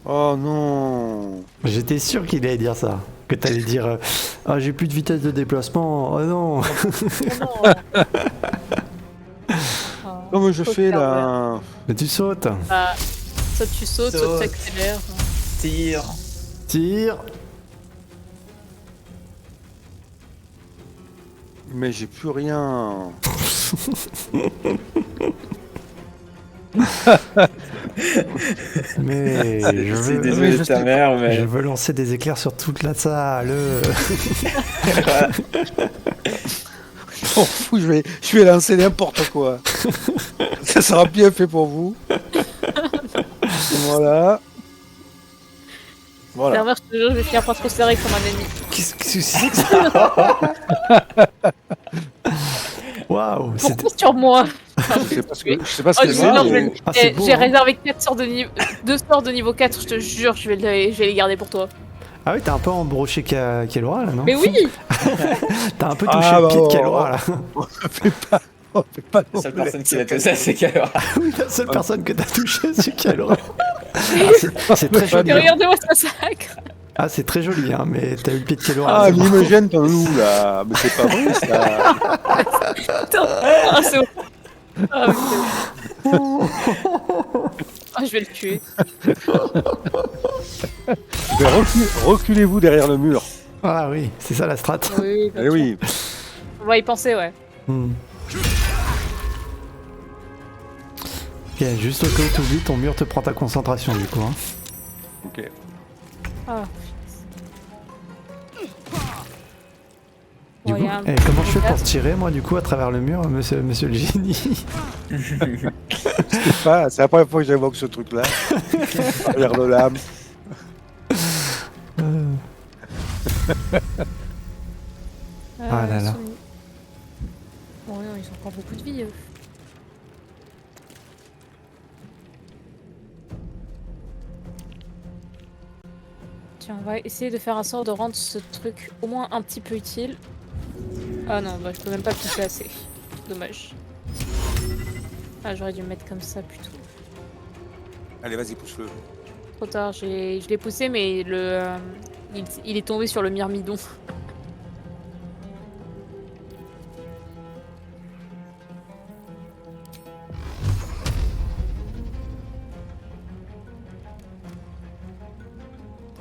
Oh non. J'étais sûr qu'il allait dire ça. Que t'allais dire ah, j'ai plus de vitesse de déplacement. Oh non. Comme je Faut fais faire, là. Mais tu sautes. Bah, soit tu sautes, soit Saute. tu accélères. Tire. Tire. Mais j'ai plus rien. Mais je Je suis veux, désolé de ta mère, je mais. veux lancer des éclairs sur toute la salle. Je m'en fous, je vais lancer n'importe quoi. Ça sera bien fait pour vous. Voilà. Voilà. Derrière, je te jure, je vais finir par te considérer comme un ennemi. Qu'est-ce que c'est que ça? Waouh. Pourquoi sur moi? Je sais pas ce Oh, que je c'est. te jure, mais- Ah, c'est beau, j'ai hein. réservé 2 sorts de niveau 4, je te jure, je vais les garder pour toi. Ah oui, t'as un peu embroché Kalora là, non? Mais oui! T'as un peu touché Ah, le bah, pied de oh, Kalora là. On fait pas La seule personne qui l'a fait ça, c'est Kalora. Oui, la seule personne que t'as touché, c'est Kalora. Ah, c'est très joli. Mais Hein. regardez-moi ce massacre! Ah, c'est très joli, hein, mais t'as eu le pied de Kalora. Ah, c'est mais il bon. me gêne ton loup là. Mais c'est pas vrai ça. Putain! Ah, c'est bon. Ah, oui, c'est bon. Ah, je vais le tuer. Mais reculez-vous derrière le mur. Ah oui, c'est ça la strat. Oui, bien Eh sûr. oui. On va y penser, ouais. Hmm. Ok, juste au cas où t'oublies, ton mur te prend ta concentration du coup. Hein. Ok. Ah. Du Bon, coup, y a un et comment je fais pour gaz. tirer moi du coup à travers le mur, monsieur le génie? C'est la première fois que j'évoque ce truc-là. Vers de l'âme. Ah là là. Bon, non, ils ont encore beaucoup de vie, eux. Tiens, on va essayer de faire un sort de rendre ce truc au moins un petit peu utile. Ah non, bah je peux même pas le pousser assez. Dommage. Ah, j'aurais dû me mettre comme ça plutôt. Allez, vas-y, pousse-le. Trop tard, je l'ai poussé, mais il est tombé sur le myrmidon.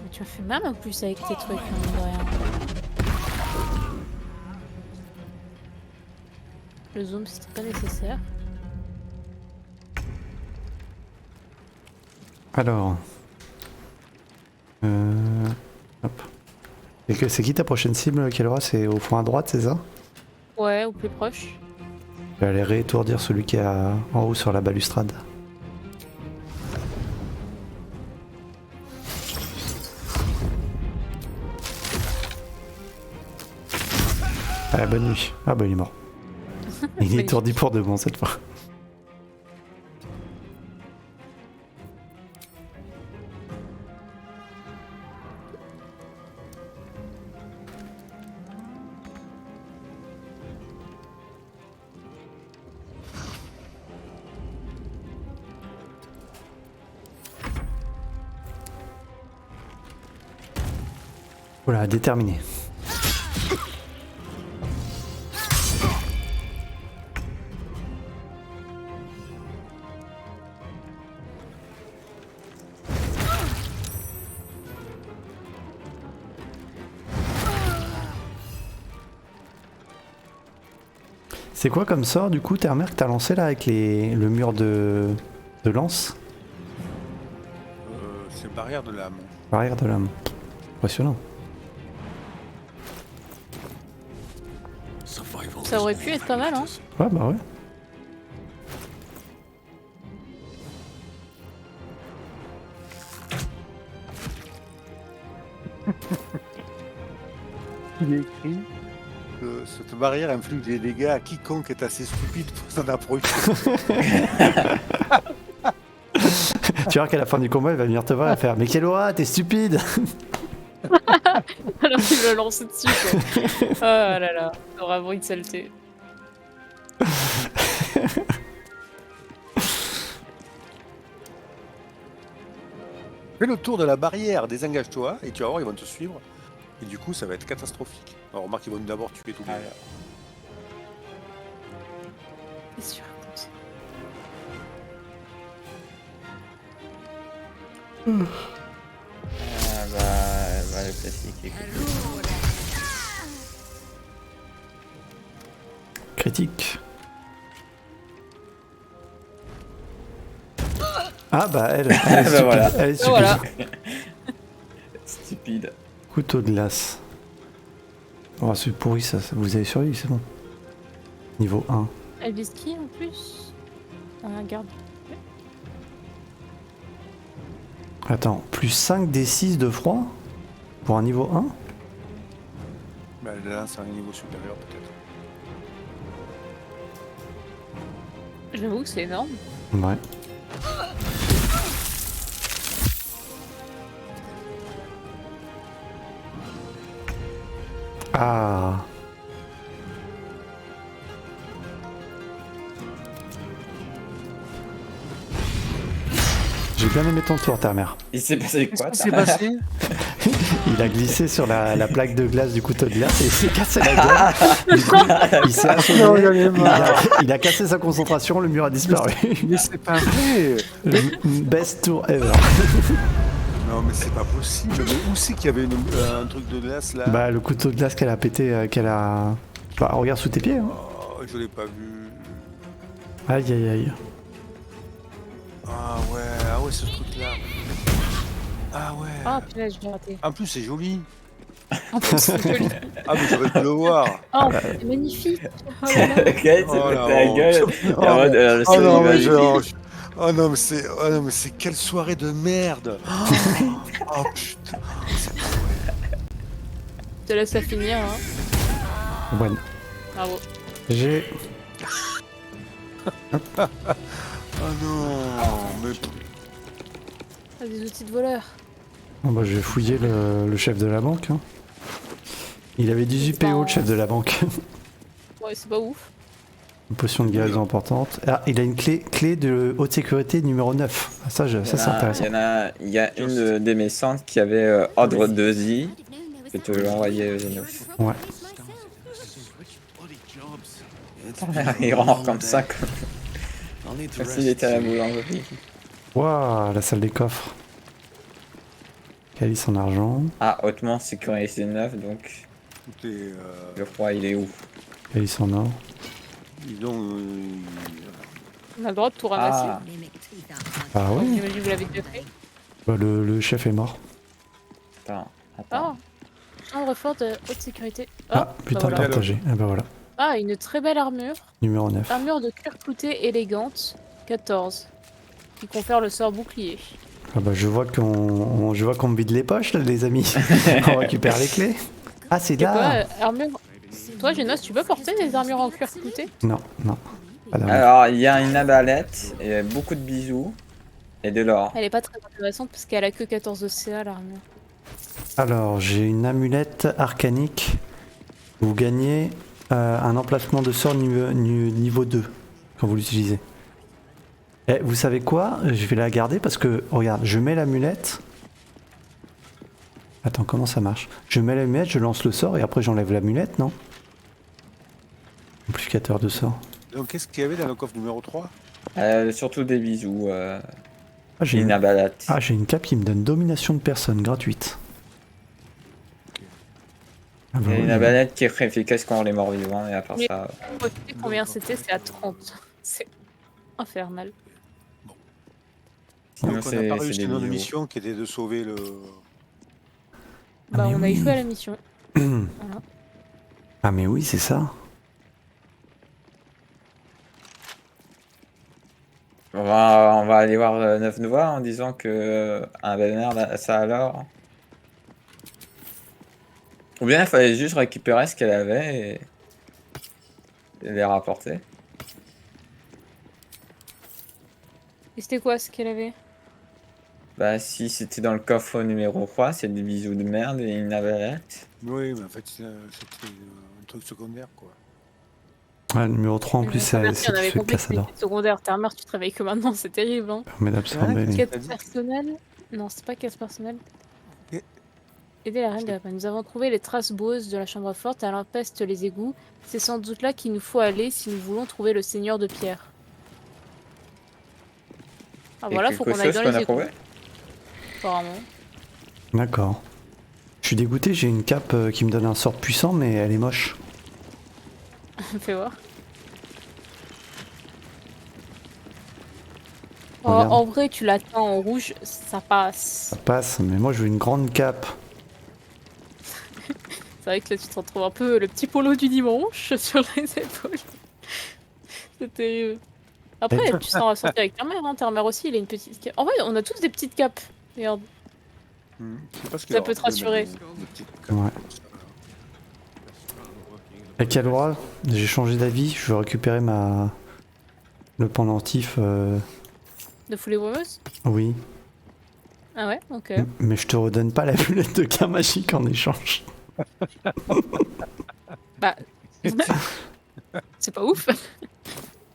Mais tu as fait mal en plus avec tes trucs, hein, de rien. Le zoom, c'était pas nécessaire. Alors. Hop. C'est qui ta prochaine cible, Kelora? C'est au fond à droite, c'est ça? Ouais, ou plus proche. Je vais aller réétourdir celui qui est en haut sur la balustrade. Ah, bonne nuit. Ah bah il est mort. Il est étourdi pour de bon cette fois. Voilà, déterminé. C'est quoi comme sort du coup, Termer, que t'as lancé là avec le mur de lance? C'est barrière de l'âme. Barrière de l'âme. Impressionnant. Ça aurait pu être pas mal, hein. Ouais, bah ouais. Il est écrit que cette barrière inflige des dégâts à quiconque est assez stupide pour s'en approcher. Tu vois qu'à la fin du combat, il va venir te voir et faire « Mais Kelora, t'es stupide !» Alors il me lance dessus, quoi. Oh là là, vraiment une saleté. Fais le tour de la barrière, désengage-toi, et tu vas voir, ils vont te suivre. Et du coup, ça va être catastrophique. Alors remarque, ils vont d'abord tuer tout le monde. C'est sûr, comme ça. Ah bah le classique. Écoute. Critique. Ah bah elle est Bah stupide. voilà. Elle est stupide. Voilà. Stupide. Couteau de glace. Oh, c'est pourri ça, vous avez survécu, c'est bon. Niveau 1. Elle vise qui en plus? Ah, garde. Attends, plus 5 des 6 de froid pour un niveau 1? Bah, là, c'est un niveau supérieur peut-être. J'avoue que c'est énorme. Ouais. Ah. J'ai bien aimé ton tour, ta mère. Il s'est passé quoi? Qu'est-ce qui s'est passé? Il a glissé sur la plaque de glace du couteau de glace et il s'est cassé la gueule. Du coup, il s'est assommé, il a cassé sa concentration, le mur a disparu. Mais c'est pas vrai. Le best tour ever. Non mais c'est pas possible. Mais où c'est qu'il y avait un truc de glace là? Bah, le couteau de glace qu'elle a pété, qu'elle a. Bah, regarde sous tes pieds. Hein. Oh, je l'ai pas vu. Aïe aïe aïe. Ah ouais, ce truc là. Ah ouais. Ah, punaise, j'ai raté. En plus, c'est joli. En plus, c'est joli. Ah, mais j'aurais pu le voir. Oh, c'est magnifique. Oh là là. Kate, Oh la ta gueule. honte. Et en mode, le Oh non, mais magnifique. oh non, mais c'est quelle soirée de merde. Oh putain. Je te laisse la finir. Hein. Ouais. Bravo. J'ai. Oh non, mais Ah, des outils de voleur. Bon, bah, je vais fouiller le chef de la banque. Hein. Il avait 18 PO, le chef de la banque. Ouais, c'est pas ouf. Une potion de guérison importante. Ah, il a une clé de haute sécurité numéro 9. Ah, ça, ça c'est intéressant. Il y a une des méchantes qui avait ordre 2i. Je vais te l'envoyer, Zenos. Ouais. Il rentre comme ça. Comme s'il était à la boulangerie. Waouh, la salle des coffres. Calice en argent. Ah, hautement sécurisé 9, donc. écoutez, Le roi, il est où? Calice en or. ils ont. On a le droit de tout ramasser. Ah ouais. J'imagine que vous l'avez déjà fait. Bah, le chef est mort. Attends. Ah, chambre forte de haute sécurité. Ah, putain, bah voilà. partagé. Ah bah voilà. Ah, une très belle armure. Numéro 9. Armure de cuir clouté élégante. 14. Qui confère le sort bouclier. Ah bah je vois qu'on me vide les poches là, les amis. On récupère les clés. Ah c'est Et quoi, là. armure. Toi, Genos, tu peux porter des armures en cuir clouté? Non, non. Pas d'armure. Alors, il y a une abalette, et beaucoup de bijoux, et de l'or. Elle est pas très intéressante parce qu'elle a que 14 de CA l'armure. Alors j'ai une amulette arcanique. Vous gagnez un emplacement de sort niveau 2 quand vous l'utilisez. Et vous savez quoi? Je vais la garder parce que, regarde, je mets l'amulette. Attends, comment ça marche? Je mets l'amulette, je lance le sort et après j'enlève l'amulette, non? Amplificateur de sort. Donc, qu'est-ce qu'il y avait dans le coffre numéro 3? Surtout des bijoux. Ah, Et j'ai une abalette. Ah, j'ai une cape qui me donne domination de personne gratuite. Ah bah Et oui, une abalette qui est très efficace quand on est mort vivant, et à part Mais- ça. Tu sais combien c'était? C'est à 30. C'est infernal. Sinon, Donc, on c'est n'a pas c'est réussi des notre bijoux. mission qui était de sauver le. Ah, Bah, mais on a oui. échoué à la mission. Voilà. Ah mais oui, c'est ça. On va aller voir Neuf Noix en disant que un belle-mère, ça alors. Ou bien il fallait juste récupérer ce qu'elle avait et les rapporter. Et c'était quoi ce qu'elle avait? Bah si c'était dans le coffre numéro 3, c'est des bijoux de merde et une avalette. Oui, mais en fait, c'était un truc secondaire, quoi. Ouais, le numéro 3 en plus, c'est on avait ce compris que c'était Cassador. secondaire. T'es mère, tu te réveilles que maintenant, c'est terrible. Hein. Permet d'absorber les... Quête personnelle? Non, c'est pas quête personnelle. Et- Aider la reine de la paix. Nous avons trouvé les traces boueuses de la chambre forte. Elle empeste les égouts. C'est sans doute là qu'il nous faut aller si nous voulons trouver le seigneur de pierre. Ah Et voilà, faut quelque qu'on aille chose dans qu'on a les égouts. trouvé. Apparemment. D'accord. Je suis dégoûté, j'ai une cape qui me donne un sort puissant, mais elle est moche. Fais voir. Oh, Regarde. en vrai, tu l'attends en rouge, ça passe. Ça passe, mais moi je veux une grande cape. C'est vrai que là, tu te retrouves un peu le petit polo du dimanche sur les épaules. C'est terrible. Après, tu seras sorti avec ta mère, hein. Ta mère aussi, il a une petite cape. En vrai, on a tous des petites capes. Regarde. Je sais pas ce qu'il Ça y a peut te entre les rassurer. mêmes, des petites Ouais. comme ça. Et Calora, j'ai changé d'avis, je veux récupérer le pendentif. De foulée brumeuse? Oui. Ah ouais, ok. Mais je te redonne pas la bulette de cas magique en échange. Bah. C'est pas ouf.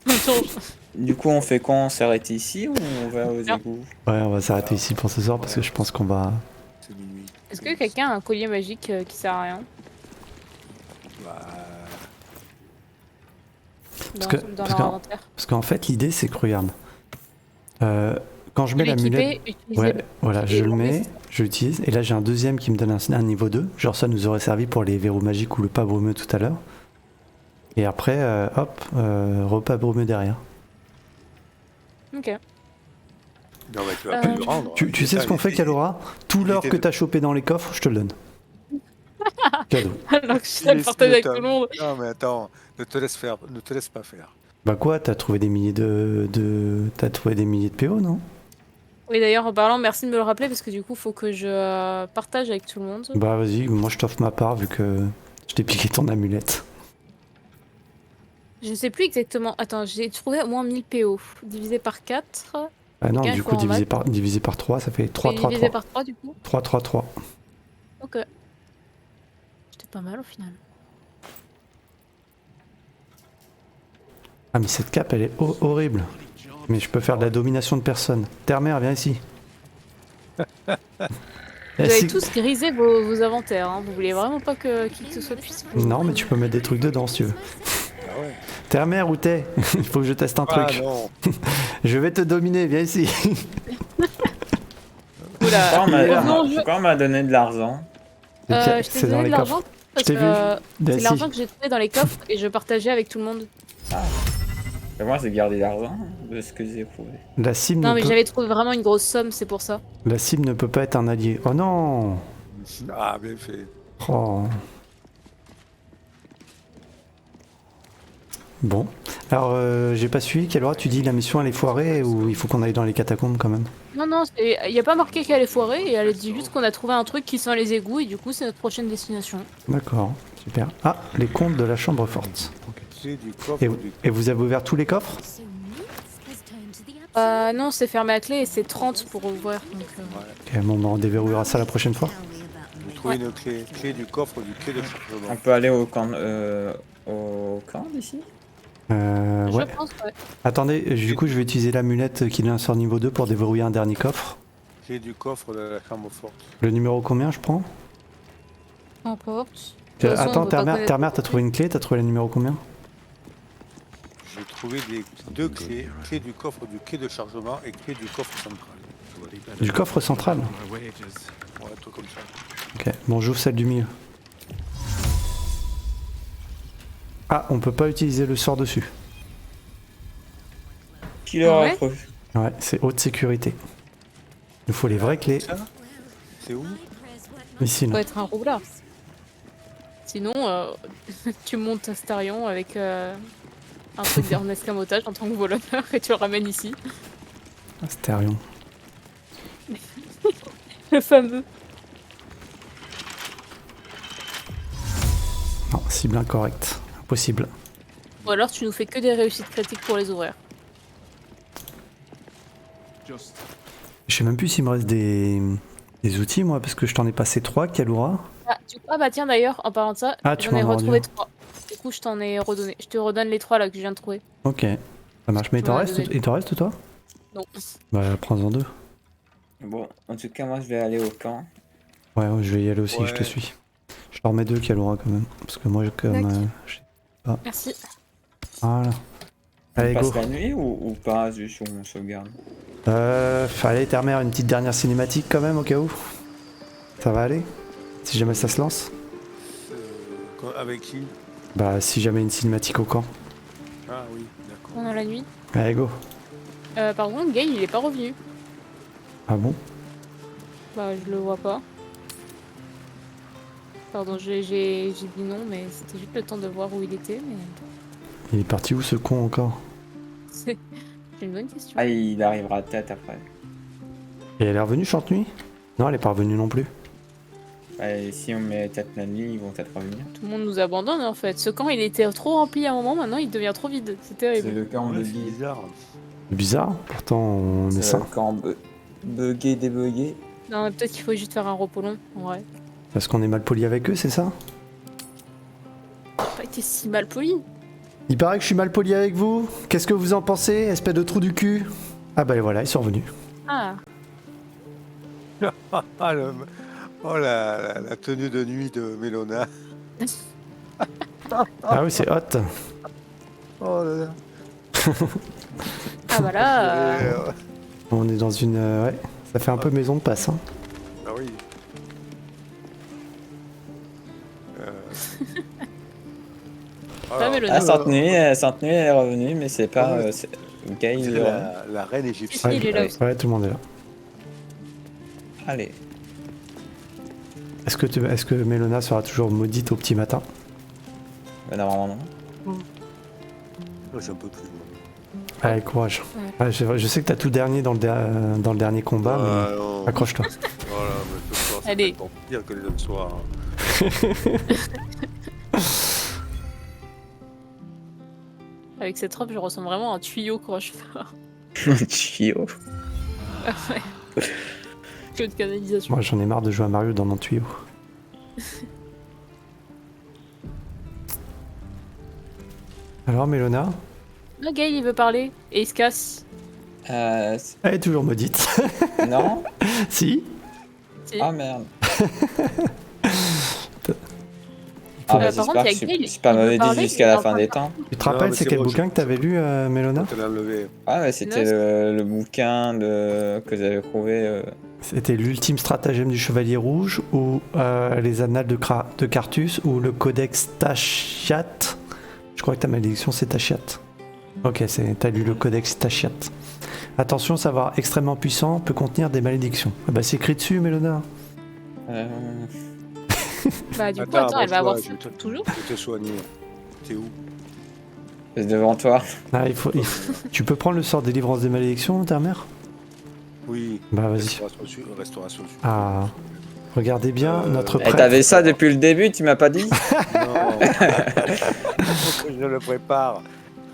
On change. Du coup on fait quoi? On s'arrête ici ou on va aux Non. égouts? Ouais, on va s'arrêter ici pour ce soir parce que je pense qu'on va... C'est minuit. Est-ce que quelqu'un a un collier magique qui sert à rien Bah, dans, que- dans parce leur qu'en- inventaire? Parce qu'en fait, l'idée, c'est que, regarde, quand je mets L'équiper, l'amulette, utiliser ouais, le- voilà, je le mets, je l'utilise, et là j'ai un deuxième qui me donne un niveau 2, genre ça nous aurait servi pour les verrous magiques ou le pas brumeux tout à l'heure. Et après, hop, repas brumeux derrière. Ok. Non, mais tu vas pas le rendre. Tu sais ce qu'on fait, Kalora? Tout l'or que t'as chopé dans les coffres, je te le donne. Cadeau. Alors que je suis le partage avec tout le monde. Non, mais attends, ne te laisse pas faire. Bah quoi, t'as trouvé des milliers t'as trouvé des milliers de PO, non? Oui, d'ailleurs, en parlant, merci de me le rappeler parce que du coup, faut que je partage avec tout le monde. Bah vas-y, moi je t'offre ma part vu que je t'ai piqué ton amulette. Je sais plus exactement. Attends, j'ai trouvé au moins 1000 PO. Divisé par 4. Ah non, Ok, du je coup, vois en maths. divisé par 3, ça fait 3, 3, Divisé 3. par 3 du coup. 3, 3, 3. Ok. C'était pas mal au final. Ah mais cette cape, elle est horrible. Mais je peux faire de la domination de personne. Terre-mère, viens ici. Vous avez tous grisé vos inventaires, hein. Vous voulez vraiment pas que qui que ce soit puisse. Non, mais tu peux mettre des trucs dedans si tu veux. Ah ouais. Terre-mère, où t'es? Il faut que je teste un Ah truc. non. Je vais te dominer, viens ici. Oula. Pourquoi on m'a donné de l'argent? Je t'ai donné de l'argent parce Je t'ai que vu. c'est l'argent que j'ai trouvé dans les coffres et je partageais avec tout le monde. Ah. Et moi, j'ai gardé l'argent de ce que j'ai trouvé. La cible Non, ne mais peut... j'avais trouvé vraiment une grosse somme, c'est pour ça. La cible ne peut pas être un allié. Oh non. Ah, bien fait. Oh. Bon. Alors, j'ai pas suivi. Kalora, tu dis la mission elle est foirée ou il faut qu'on aille dans les catacombes quand même? Non, non, il y a pas marqué qu'elle est foirée et elle dit juste qu'on a trouvé un truc qui sent les égouts et du coup, c'est notre prochaine destination. D'accord, super. Ah, les comptes de la chambre forte. Clé du coffre Et vous avez ouvert tous les coffres? Non, c'est fermé à clé et c'est 30 pour ouvrir. Donc, Ok, bon, bah, on déverrouillera ça la prochaine fois. J'ai trouvé une clé du coffre du quai de chargement. On peut aller au camp d'ici? Ouais. Je pense, ouais. Attendez, du coup, je vais utiliser l'amulette qui lance sur niveau 2 pour déverrouiller un dernier coffre. Clé du coffre de la chambre forte. Le numéro combien je prends? Peu importe. De toute façon, on Attends, peut pas connaître- Terre-mère, t'as trouvé une clé? T'as trouvé le numéro combien? J'ai trouvé deux clés. Clé du coffre du quai de chargement et clé du coffre central. Du coffre central? Ouais, un truc comme ça. Ok, bon, j'ouvre celle du milieu. Ah, on peut pas utiliser le sort dessus. Qui leur a Ouais. cru? Ouais, c'est haute sécurité. Il nous faut les vraies clés. C'est où? Ici, Faut là. être un roublard. Sinon, tu montes à Starion avec un truc en escamotage en tant que voleur et tu le ramènes ici. Astérion. Le fameux. Non, cible incorrecte. Impossible. Ou alors tu nous fais que des réussites critiques pour les ouvrir. Je sais même plus s'il me reste des outils, moi, parce que je t'en ai passé 3, Kalora. Ah bah tiens d'ailleurs, en parlant de ça, Ah, tu j'en ai m'en as retrouvé rendu 3. Du coup, je t'en ai redonné. Je te redonne les 3 là que je viens de trouver. Ok, ça marche. Mais il t'en Ouais, reste, désolé. toi? Non. Bah, prends-en 2. Bon, en tout cas, moi, je vais aller au camp. Ouais, je vais y aller aussi, Ouais. je te suis. Je t'en remets 2, Kalora, quand même. Parce que moi, comme... D'accord. je sais pas. Merci. Voilà. On Allez, passe go. la nuit ou pas, juste on sauvegarde? Allez, Terre-mère, une petite dernière cinématique, quand même, au cas où. Ça va aller? Si jamais ça se lance? Avec qui? Bah, si jamais une cinématique au camp. Ah oui, d'accord. Pendant la nuit. Allez, go. Par contre, Gay, il est pas revenu. Ah bon? Bah, je le vois pas. Pardon, j'ai dit non, mais c'était juste le temps de voir où il était. Mais Il est parti où, ce con, encore? c'est une bonne question. Ah, il arrivera à tête après. Et elle est revenue, Chante-Nuit? Non, elle est pas revenue non plus. Et si on met tête la nuit, ils vont peut-être revenir. Tout le monde nous abandonne en fait. Ce camp, il était trop rempli à un moment, maintenant il devient trop vide. C'est C'est terrible. le camp Ouais, de c'est Guy. bizarre. C'est bizarre, pourtant on est C'est ça. le camp bugué, débugué. Non, mais peut-être qu'il faut juste faire un repos long, en vrai. Parce qu'on est mal poli avec eux, c'est ça? J'ai pas été si mal poli. Il paraît que je suis mal poli avec vous. Qu'est-ce que vous en pensez, espèce de trou du cul? Ah bah voilà, ils sont revenus. Ah, Ah, la tenue de nuit de Mélona. Ah oui, c'est hot. Oh là là. ah bah là. On est dans une... ouais, ça fait un peu maison de passe. Hein. Ah oui. Pas Mélona. Ah, Centenue est revenu, mais c'est pas. Gail, C'est la reine égyptienne. Si, il est là Ouais, aussi. ouais, tout le monde est là. Allez. Est-ce que Mélona sera toujours maudite au petit matin? Ben, normalement, non. Ouais, c'est un peu plus. Allez, courage. Ouais. Ouais, je sais que t'as tout dernier dans le dernier combat, mais non. accroche-toi. Voilà, mais ce soir, c'est Allez. encore pire que les autres soirs. Avec cette robe, je ressemble vraiment à un tuyau quand je pars. Tuyau. Ouais. Tuyau de canalisation. Moi, j'en ai marre de jouer à Mario dans mon tuyau. Alors, Mélona? Là, Gail, il veut parler. Et il se casse. Elle est toujours maudite. Non. Si? Si. Ah merde. Par bah, contre, j'espère il y a que Gail, je suis pas il veut maudit parler, jusqu'à il la va fin pas des parler. temps. Tu te Non, rappelles, mais c'est c'est quel bon, bouquin que t'avais lu, Mélona? Je te l'ai enlevé. Ah ouais, c'était le bouquin que j'avais trouvé. C'était l'ultime stratagème du Chevalier Rouge, ou les annales de Carthus, ou le Codex Tachiat. Je crois que ta malédiction c'est Tachiat. Ok, t'as lu le Codex Tachiat. Attention, savoir extrêmement puissant peut contenir des malédictions. Ah bah c'est écrit dessus, Mélona. Bah, du coup, attends, elle va avoir ça je toujours. vais te soigner. T'es où? C'est devant toi. Ah, tu peux prendre le sort délivrance des malédictions, ta mère? Oui. Bah vas-y. Restauration. Ah, regardez bien notre Et prêtre. t'avais ça depuis le début, tu m'as pas dit? Non. Faut que je le prépare.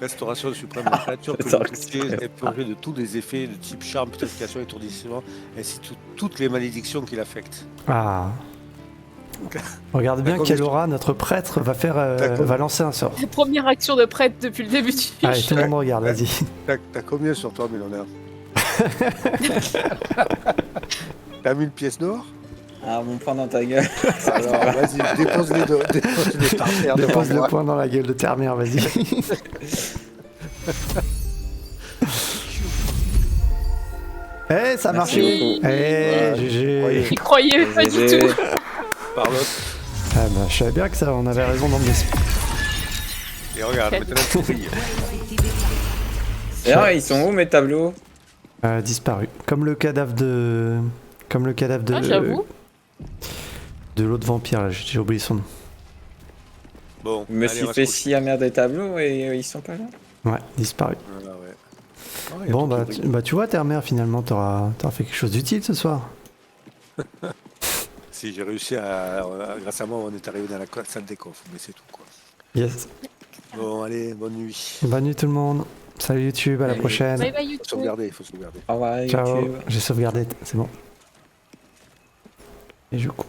Restauration suprême de la créature que Attends, vous touchez est purgée de tous les effets de type charme, purification, étourdissement, ainsi que toutes les malédictions qui l'affectent. Ah. Regardez bien quelle aura notre prêtre va lancer un sort. La première action de prêtre depuis le début du film. Allez, tout le monde regarde, vas-y. T'as combien sur toi, Mélona? T'as 1000 pièces d'or? Ah, mon point dans ta gueule. Alors, vas-y, dépose les deux. Dépose les par terre devant Dépose le moi. poing dans la gueule de ta mère, vas-y. Eh, ça a Merci marché. beaucoup. Eh, GG. J'y croyais pas du GG. tout. Parlotte. Ah bah, je savais bien que ça, on avait raison d'emmener. Et regarde, maintenant tu brilles. D'ailleurs, ils sont où mes tableaux? Disparu. Comme le cadavre de... Ah, j'avoue. de l'autre vampire, là, j'ai oublié son nom. Bon, Je me allez, suis on va fait se coucher. si amer des tableaux et ils sont pas là. Ouais, disparu. Voilà, ouais. Ah ouais, y a Bon, tout qui brille. tu vois, ta mère, finalement, t'auras fait quelque chose d'utile ce soir. Si j'ai réussi à. Grâce à moi, on est arrivé dans la salle des coffres, mais c'est tout quoi. Yes. Bon, allez, bonne nuit. Bonne nuit tout le monde. Salut YouTube, à la Allez. prochaine. Bye bye Faut YouTube. sauvegarder, faut sauvegarder. Au revoir, Ciao. YouTube. J'ai sauvegardé, c'est bon. Et je coupe.